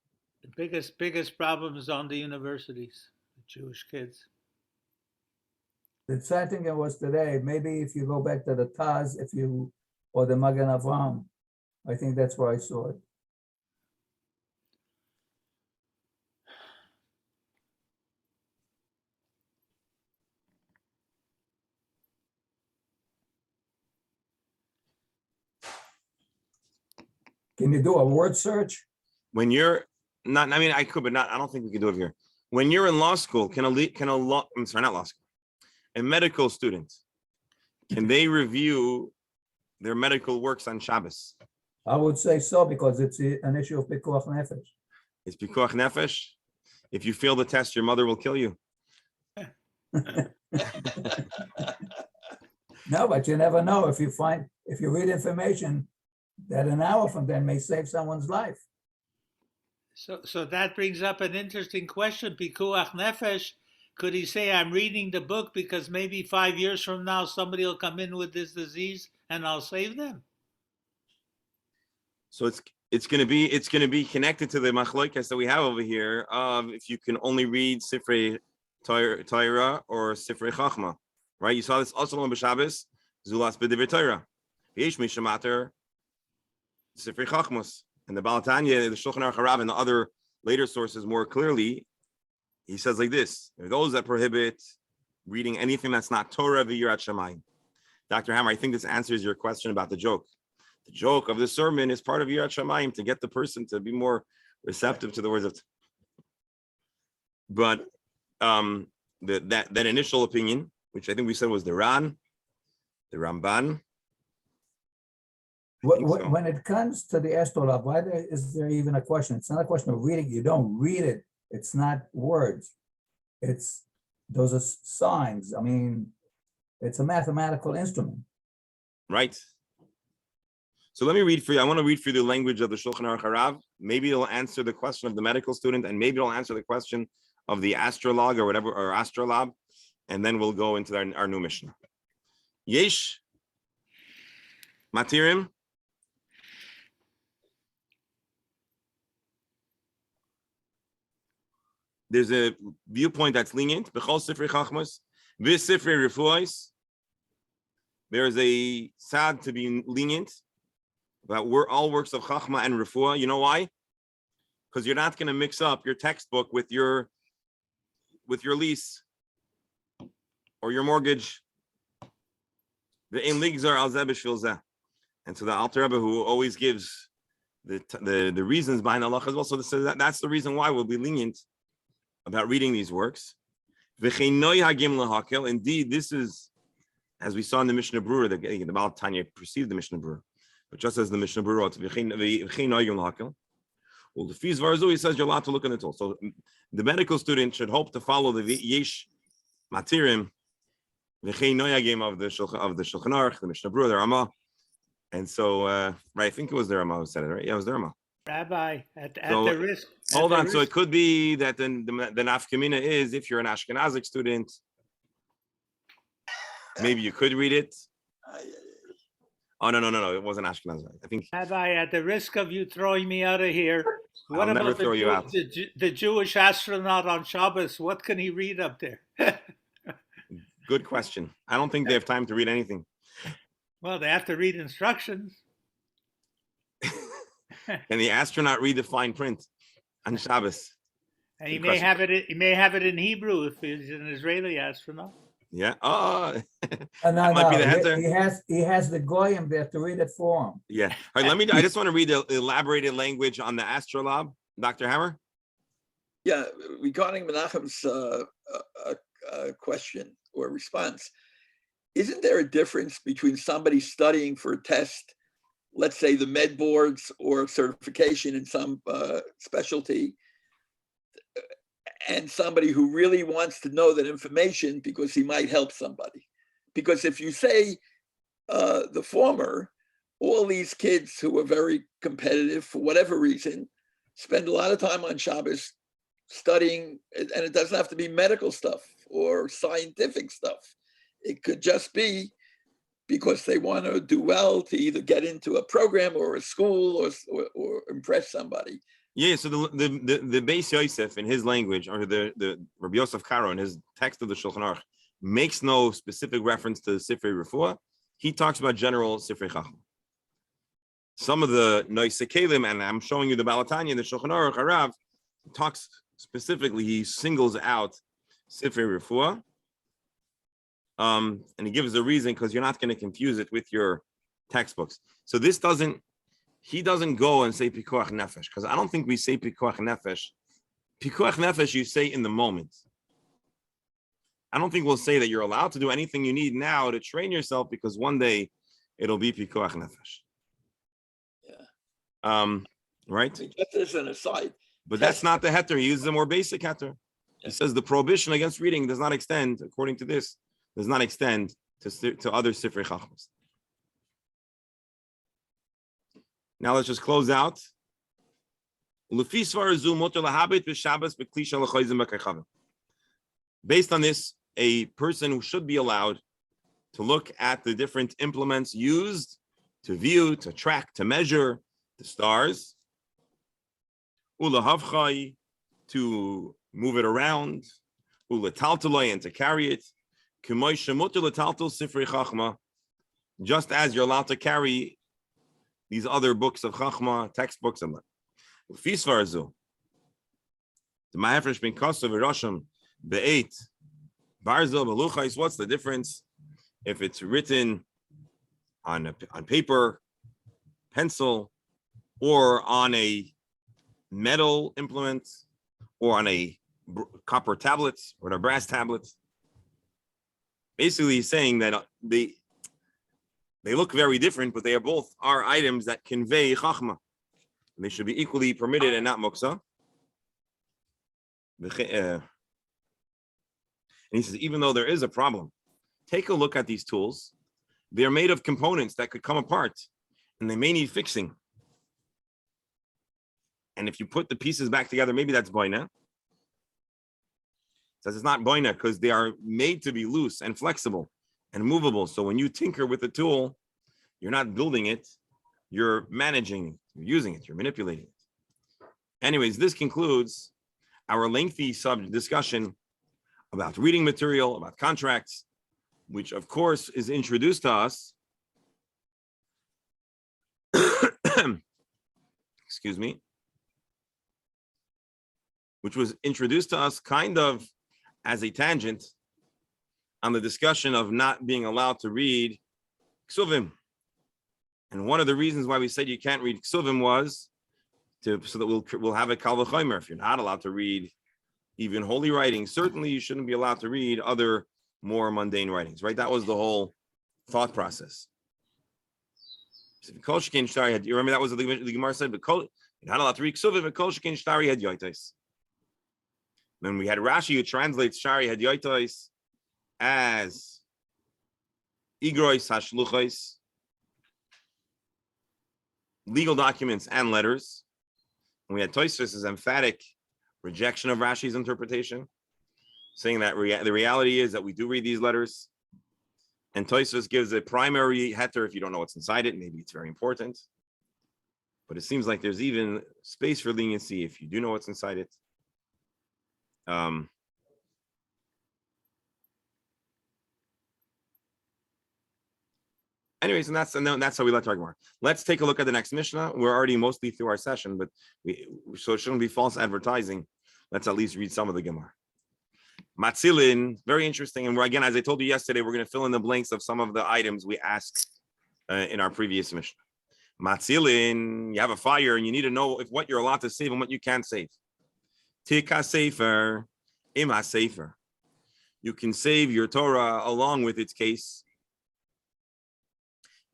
C: The biggest problem is on the universities, the Jewish kids.
D: The sighting it was today, maybe if you go back to the Taz, or the Magen Avram, I think that's where I saw it. Can you do a word search?
A: When you're not, I mean, I could, but not. I don't think we can do it here. When you're in law school, I'm sorry, not law school, a medical student, can they review their medical works on Shabbos?
D: I would say so, because it's an issue of pikuach nefesh.
A: It's pikuach nefesh. If you fail the test, your mother will kill you.
D: No, but you never know. If you read information that an hour from then may save someone's life.
C: So that brings up an interesting question. Pikuach nefesh. Could he say, I'm reading the book because maybe 5 years from now somebody will come in with this disease and I'll save them?
A: So it's going to be connected to the machlokas that we have over here of if you can only read Sifrei Torah or Sifrei Chachma, right? You saw this also on Shabbos, Zulas B'Divrei Torah, Yesh Mishamater, Sifrei Chachmos, and the Balatanya, the Shulchan Aruch Harav, and the other later sources more clearly. He says like this: there are those that prohibit reading anything that's not Torah v'yirat shamayim. Dr. Hammer, I think this answers your question about the joke. The joke of the sermon is part of yirat shamayim to get the person to be more receptive to the words of. But that initial opinion, which I think we said was the Ramban. So.
D: When it comes to the astrolabe, why is there even a question? It's not a question of reading. You don't read it. It's not words. Those are signs. I mean, it's a mathematical instrument.
A: Right. So let me read for you. I want to read for you the language of the Shulchan Aruch Harav. Maybe it'll answer the question of the medical student, and maybe it'll answer the question of the astrolog or whatever, or astrolabe, and then we'll go into our new mission. Yesh Matirim. There's a viewpoint that's lenient. B'chol Sifrei Chachmos, v'Sifrei Refuos. There's a sad to be lenient about all works of Chachma and Refuah. You know why? Because you're not going to mix up your textbook with your lease or your mortgage. And so the Alter Rebbe, who always gives the reasons behind Allah as well, so that's the reason why we'll be lenient about reading these works. Indeed, this is, as we saw in the Mishnah Berurah, the Baal Tanya preceded the Mishnah Berurah, but just as the Mishnah Berurah wrote, well, the Fiz Varzu, he says you're allowed to look in the tool. So the medical student should hope to follow the Yesh Matirim, V'chein Noyagim of the Shulchan Aruch, the Mishnah Berurah, the Ramah. And so, right, I think it was the Ramah who said it, right? Yeah, it was the Ramah.
C: Rabbi, at the risk.
A: Hold on. So it could be that the nafkamina is if you're an Ashkenazic student, maybe you could read it. Oh, no. It wasn't Ashkenazic. I think.
C: Rabbi, at the risk of you throwing me out of here, what
A: I'll never
C: about
A: throw you out.
C: the Jewish astronaut on Shabbos? What can he read up there?
A: Good question. I don't think they have time to read anything.
C: Well, they have to read instructions.
A: Can the astronaut read the fine print on Shabbos?
C: And he may have it in Hebrew if he's an Israeli astronaut.
A: Yeah. Oh,
D: That
A: might be the answer.
D: He has the goyim there to read it for him.
A: Yeah. All right. I just want to read the elaborated language on the astrolabe, Dr. Hammer.
E: Yeah, regarding Menachem's question or response, isn't there a difference between somebody studying for a test, let's say the med boards or certification in some specialty, and somebody who really wants to know that information because he might help somebody? Because if you say the former, all these kids who are very competitive for whatever reason spend a lot of time on Shabbos studying, and it doesn't have to be medical stuff or scientific stuff. It could just be because they want to do well to either get into a program or a school or impress somebody.
A: Yeah, so the Beis Yosef in his language, or the Rabbi Yosef Karo in his text of the Shulchan Aruch, makes no specific reference to Sifrei Refuah. He talks about general Sifrei Chachma. Some of the Noisei Kelim, and I'm showing you the Balatanya, the Shulchan Aruch Harav, talks specifically, he singles out Sifrei Refuah. And he gives a reason because you're not going to confuse it with your textbooks. So this doesn't, he doesn't go and say Pikuach Nefesh, because I don't think we say Pikuach Nefesh. Pikuach Nefesh you say in the moment. I don't think we'll say that you're allowed to do anything you need now to train yourself because one day it'll be Pikuach Nefesh.
E: Yeah.
A: Right?
E: I mean, just as an aside.
A: But that's not the heter. He uses a more basic heter. He says the prohibition against reading does not extend, according to this, does not extend to other Sifrei Chachmas. Now let's just close out. Based on this, a person who should be allowed to look at the different implements used to view, to track, to measure the stars, to move it around, and to carry it, just as you're allowed to carry these other books of Chachma, textbooks, and the Ma'afresh bin Kosov Rosham Be'et Barzel Beluchais. What's the difference if it's written on paper, pencil, or on a metal implement, or on a copper tablet or a brass tablet? Basically, he's saying that they look very different, but they are both items that convey Chachma. And they should be equally permitted and not muksa. And he says, even though there is a problem, take a look at these tools. They're made of components that could come apart, and they may need fixing. And if you put the pieces back together, maybe that's boina. Says it's not boina because they are made to be loose and flexible and movable. So when you tinker with the tool, you're not building it, you're managing, you're using it, you're manipulating it. Anyways, this concludes our lengthy discussion about reading material, about contracts, which of course is introduced to us. Excuse me. Which was introduced to us kind of as a tangent on the discussion of not being allowed to read Ksuvim. And one of the reasons why we said you can't read Ksuvim was so that we'll have a Kal V'chomer. If you're not allowed to read even holy writings, certainly you shouldn't be allowed to read other more mundane writings, right? That was the whole thought process. You remember that was the Gemara said, but you're not allowed to read Ksuvim, but Kol Shekin Shtari had Yoitais. Then we had Rashi who translates Shari Hadyoitos as Igrois Hashluchos, legal documents and letters. And we had Tosfos' emphatic rejection of Rashi's interpretation, saying that the reality is that we do read these letters. And Tosfos gives a primary heter if you don't know what's inside it. Maybe it's very important. But it seems like there's even space for leniency if you do know what's inside it. Anyways, and that's how we let our Gemara. Let's take a look at the next Mishnah. We're already mostly through our session, but so it shouldn't be false advertising. Let's at least read some of the Gemara. Matzilin, very interesting. And again, as I told you yesterday, we're going to fill in the blanks of some of the items we asked in our previous Mishnah. Matzilin, you have a fire and you need to know what you're allowed to save and what you can't save. Tika sefer, ima sefer. You can save your Torah along with its case.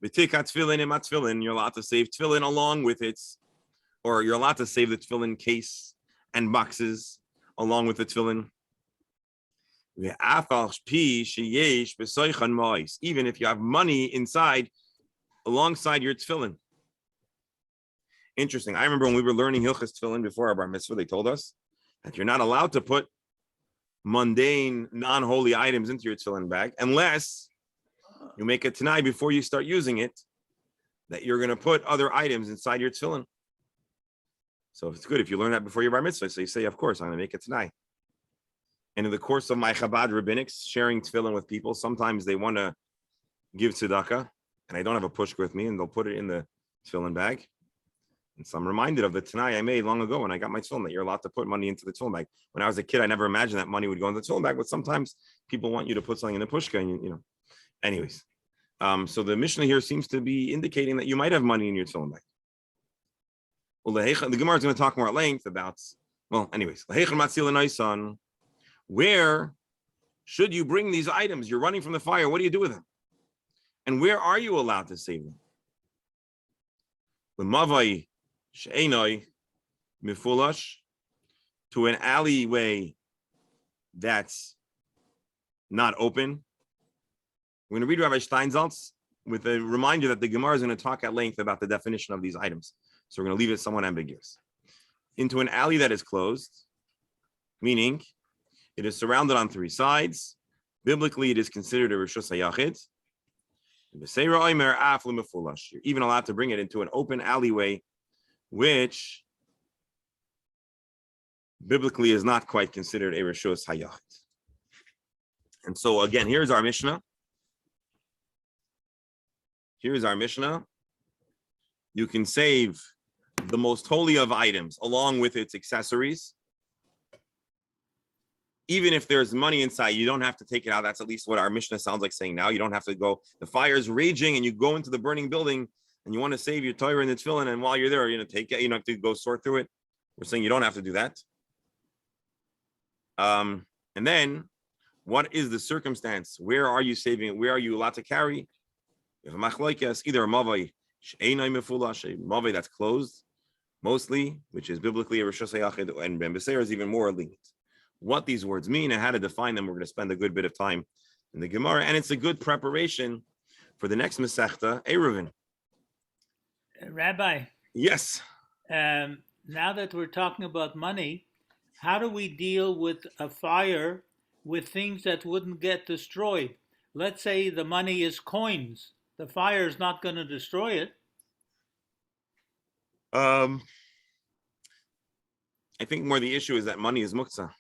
A: V'tika tefillin, ima tefillin. You're allowed to save tefillin along with its, or you're allowed to save the tefillin case and boxes along with the tefillin. Even if you have money inside, alongside your tefillin. Interesting. I remember when we were learning Hilchas Tefillin before our bar mitzvah, they told us that you're not allowed to put mundane, non-holy items into your tefillin bag unless you make a tanai before you start using it that you're going to put other items inside your tefillin. So it's good if you learn that before your bar mitzvah. So you say, of course, I'm going to make a tanai. And in the course of my Chabad rabbinics, sharing tefillin with people, sometimes they want to give tzedakah, and I don't have a pushka with me, and they'll put it in the tefillin bag. And so I'm reminded of the tanai I made long ago when I got my tefillin, that you're allowed to put money into the tefillin bag. When I was a kid, I never imagined that money would go in the tefillin bag, but sometimes people want you to put something in the pushka, and you know. Anyways, so the Mishnah here seems to be indicating that you might have money in your tefillin bag. Well, the Gemara is going to talk more at length about, well, anyways, where should you bring these items? You're running from the fire. What do you do with them? And where are you allowed to save them? The mavai she'enoi mifulash, to an alleyway that's not open. We're going to read Rabbi Steinsaltz with a reminder that the Gemara is going to talk at length about the definition of these items. So we're going to leave it somewhat ambiguous. Into an alley that is closed, meaning it is surrounded on three sides. Biblically, it is considered a Rishus HaYachid. You're even allowed to bring it into an open alleyway, which biblically is not quite considered a Rishus HaYachid. And so again, here's our Mishnah. Here's our Mishnah. You can save the most holy of items along with its accessories. Even if there's money inside, you don't have to take it out. That's at least what our Mishnah sounds like saying now. You don't have to go, the fire is raging and you go into the burning building and you want to save your Torah and the tefillin, and while you're there, you know, take it, you don't have to go sort through it. We're saying you don't have to do that. And then what is the circumstance? Where are you saving it? Where are you allowed to carry? If a machlokes, either a mavai she'enai mefulash, a mavai that's closed, mostly, which is biblically a Rishus HaYachid, and Ben Beseir is even more lenient. What these words mean and how to define them, we're going to spend a good bit of time in the Gemara, and it's a good preparation for the next Masechta, Eruvin.
C: Rabbi.
A: Yes.
C: Now that we're talking about money, how do we deal with a fire with things that wouldn't get destroyed? Let's say the money is coins. The fire is not going to destroy it.
A: I think more the issue is that money is muktzah.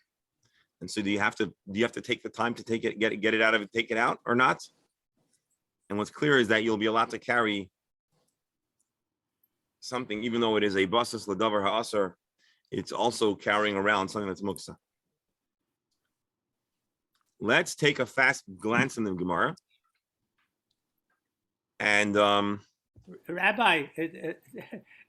A: And so do you have to take the time to take it, get it out of it, take it out or not? And what's clear is that you'll be allowed to carry something, even though it is a basas ladavar ha'asar, it's also carrying around something that's muktzah. Let's take a fast glance in the Gemara. And
C: Rabbi,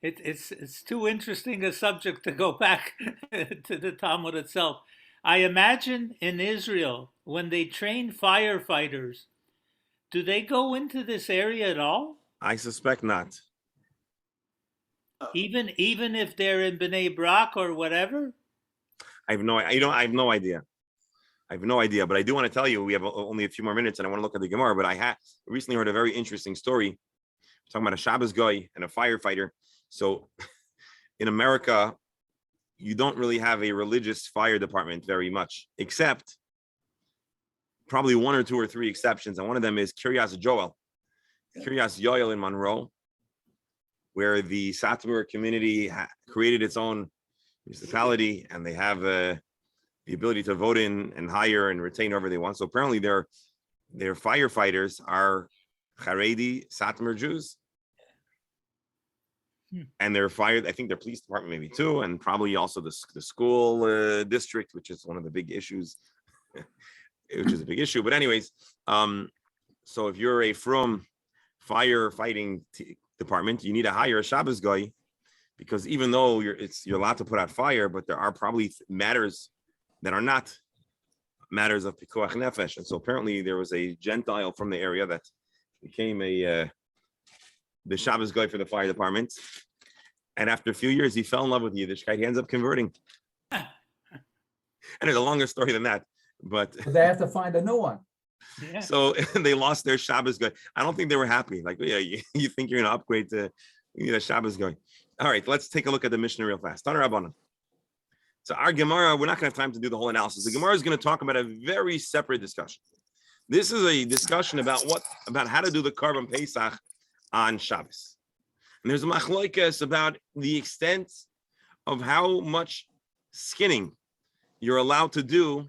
C: it's too interesting a subject to go back to the Talmud itself. I imagine in Israel, when they train firefighters, do they go into this area at all?
A: I suspect not.
C: Even if they're in Bnei Brak or whatever?
A: I have no idea. But I do want to tell you, we have only a few more minutes and I want to look at the Gemara, but I recently heard a very interesting story. We're talking about a Shabbos guy and a firefighter. So in America, you don't really have a religious fire department very much, except probably one or two or three exceptions. And one of them is Kiryas Yoel in Monroe, where the Satmar community created its own municipality, and they have the ability to vote in and hire and retain whoever they want. So apparently their firefighters are Haredi Satmar Jews. And they're fired. I think their police department maybe too, and probably also the school district, which is one of the big issues, which is a big issue. But anyways, so if you're a from firefighting department, you need to hire a Shabbos guy because even though you're allowed to put out fire, but there are probably matters that are not matters of pikuach nefesh. And so apparently there was a Gentile from the area that became the Shabbos guy for the fire department. And after a few years, he fell in love with Yiddishkeit. He ends up converting. And it's a longer story than that. But
D: They have to find a new one.
C: Yeah.
A: so they lost their Shabbos guy. I don't think they were happy. Like, yeah, you think you're going to upgrade to a Shabbos guy. All right, let's take a look at the Mishnah real fast. Taner Rabbanan. So our Gemara, we're not going to have time to do the whole analysis. The Gemara is going to talk about a very separate discussion. This is a discussion about how to do the Karban Pesach on Shabbos. And there's a machloikas about the extent of how much skinning you're allowed to do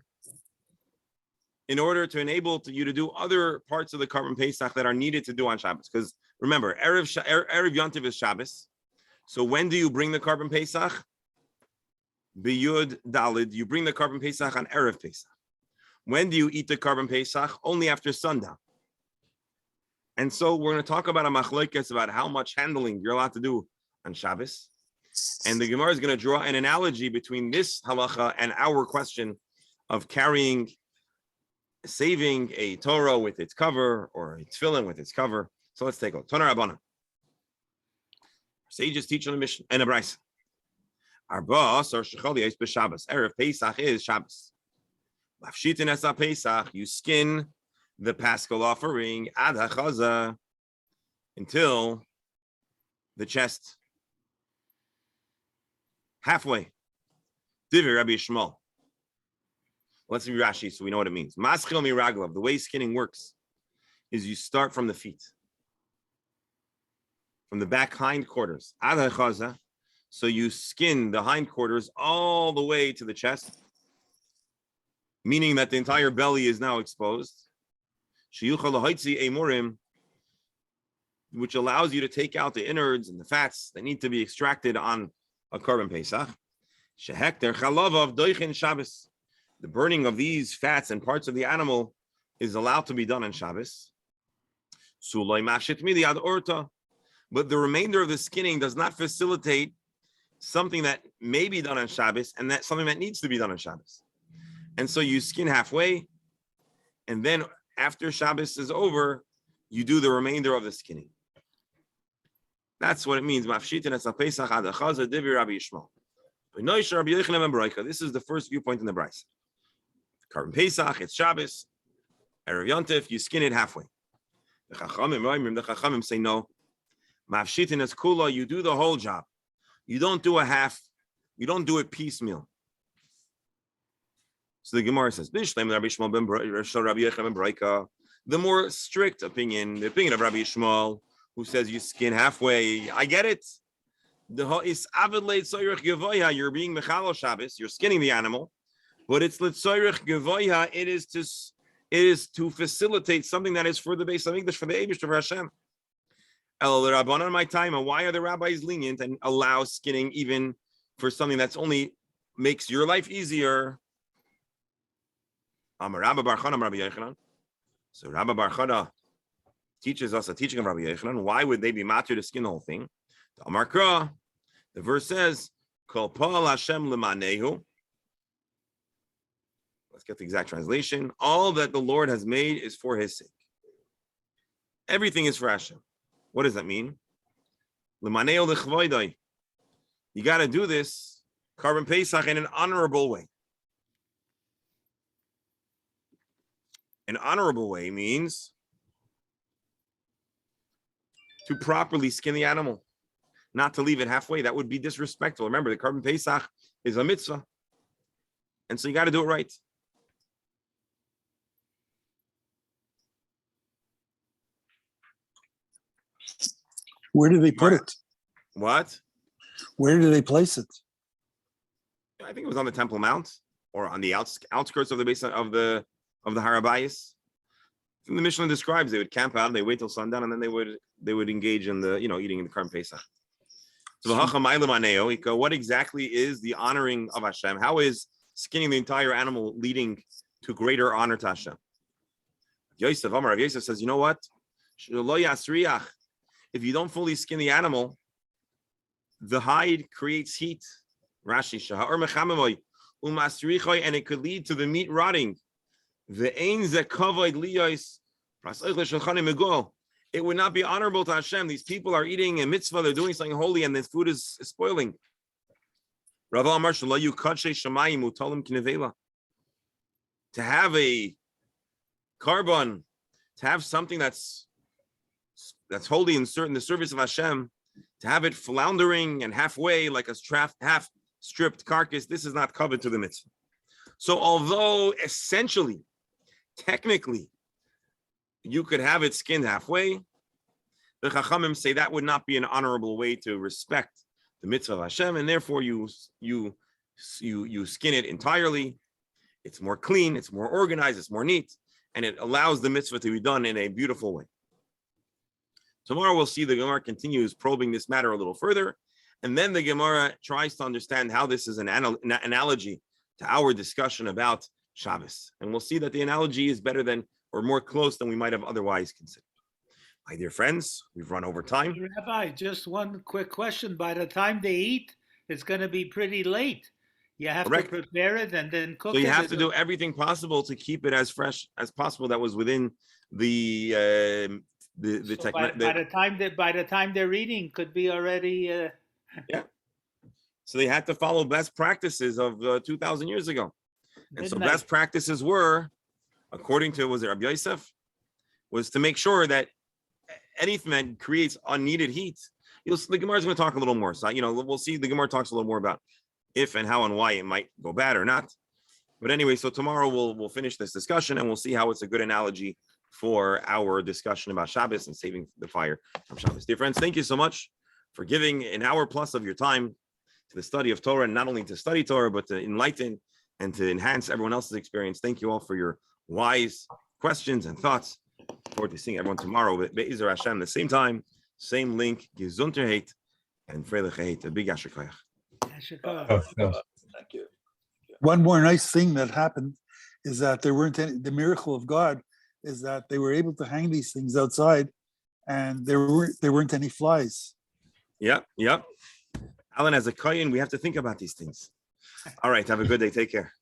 A: in order to enable you to do other parts of the Karban Pesach that are needed to do on Shabbos. Because remember, Erev Yontiv is Shabbos. So when do you bring the Karban Pesach? B'Yud Dalid, you bring the Karban Pesach on Erev Pesach. When do you eat the Karban Pesach? Only after sundown. And so we're going to talk about a machlokes about how much handling you're allowed to do on Shabbos. And the Gemara is going to draw an analogy between this halacha and our question of saving a Torah with its cover or a tefillin with its cover. So let's take a look. Taner Rabbanan. Sages teach on the mission and a brayso. Our boss or shecholi is b'Shabbos. Erev Pesach is Shabbos. Lafshitin esa Pesach. You skin the Paschal offering ad hachaza until the chest, halfway. Divi Rabbi Shmuel. Let's read Rashi so we know what it means. Maschil miraglav. The way skinning works is you start from the feet, from the back hindquarters. Ad hachaza. So you skin the hindquarters all the way to the chest, meaning that the entire belly is now exposed. Which allows you to take out the innards and the fats that need to be extracted on a Karban Pesach. The burning of these fats and parts of the animal is allowed to be done on Shabbos. But the remainder of the skinning does not facilitate something that may be done on Shabbos and that's something that needs to be done on Shabbos. And so you skin halfway, and then after Shabbos is over, you do the remainder of the skinning. That's what it means. This is the first viewpoint in the Brayso. Karban Pesach, it's Shabbos. Erev Yontif, you skin it halfway. The Chachamim say no. Mafshitin es kula, you do the whole job. You don't do a half. You don't do it piecemeal. So the Gemara says, the more strict opinion, the opinion of Rabbi Shmuel, who says you skin halfway, I get it. You're being Mechalo Shabbos, you're skinning the animal, but it's L'tzoyrech Gevoya, it is to facilitate something that is for the base of English, for the Eibush of Hashem. My time, and why are the rabbis lenient and allow skinning even for something that's only makes your life easier? So Rabbi Bar Chana teaches us a teaching of Rabbi Yochanan. Why would they be matir to skin the whole thing? The verse says, Kol Pa'al Hashem L'manehu. Let's get the exact translation. All that the Lord has made is for his sake. Everything is for Hashem. What does that mean? L'manehu l'chvoidai. You got to do this Karban Pesach in an honorable way. An honorable way means to properly skin the animal, not to leave it halfway. That would be disrespectful. Remember, the Karban Pesach is a mitzvah. And so you got to do it right.
B: Where do they put it?
A: What?
B: Where do they place it?
A: I think it was on the Temple Mount or on the outskirts of the base of the Harabayas. The Mishnah describes they would camp out, they wait till sundown, and then they would engage in the eating in the Karban Pesach. So what exactly is the honoring of Hashem? How is skinning the entire animal leading to greater honor to Hashem? Rav Yosef says, you know what? If you don't fully skin the animal, the hide creates heat. Rashi shahar mechamemoy umasrichoy, and it could lead to the meat rotting. The ein zekavoid liyos prasoich l'shulchanei megol. It would not be honorable to Hashem. These people are eating a mitzvah, they're doing something holy, and this food is spoiling. Rav Amar shalayu kadshe shamayim utolim kinevela. To have a carbon, to have something that's holy in the service of Hashem, to have it floundering and halfway like a half stripped carcass, this is not covered to the mitzvah. So although essentially, technically, you could have it skinned halfway, the Chachamim say that would not be an honorable way to respect the mitzvah of Hashem, and therefore you skin it entirely. It's more clean, it's more organized, it's more neat, and it allows the mitzvah to be done in a beautiful way. Tomorrow we'll see the Gemara continues probing this matter a little further, and then the Gemara tries to understand how this is an analogy to our discussion about Shabbos. And we'll see that the analogy is better than, or more close than we might have otherwise considered. My dear friends, we've run over time.
C: Rabbi, just one quick question. By the time they eat, it's going to be pretty late. You have
A: Correct.
C: to prepare it and then cook it.
A: So you have to do everything possible to keep it as fresh as possible. That was within the
C: So
A: technique.
C: by the time they're eating, could be already.
A: So they had to follow best practices of 2,000 years ago. And so
C: midnight.
A: best practices were, according to, was it Rabbi Yosef, was to make sure that anything that creates unneeded heat, the Gemara is going to talk a little more. So, we'll see, the Gemara talks a little more about if and how and why it might go bad or not. But anyway, so tomorrow we'll finish this discussion and we'll see how it's a good analogy for our discussion about Shabbos and saving the fire from Shabbos. Dear friends, thank you so much for giving an hour plus of your time to the study of Torah, and not only to study Torah, but to enlighten and to enhance everyone else's experience. Thank you all for your wise questions and thoughts. Look forward to seeing everyone tomorrow with Be'ezer Hashem, the same time, same link, Gesundheit and Freilicheit. A big Asher Koyach.
E: Thank you.
B: One more nice thing that happened is that there weren't any, the miracle of God is that they were able to hang these things outside and there weren't any flies.
A: Yep. Alan, as a Kohen, we have to think about these things. All right. Have a good day. Take care.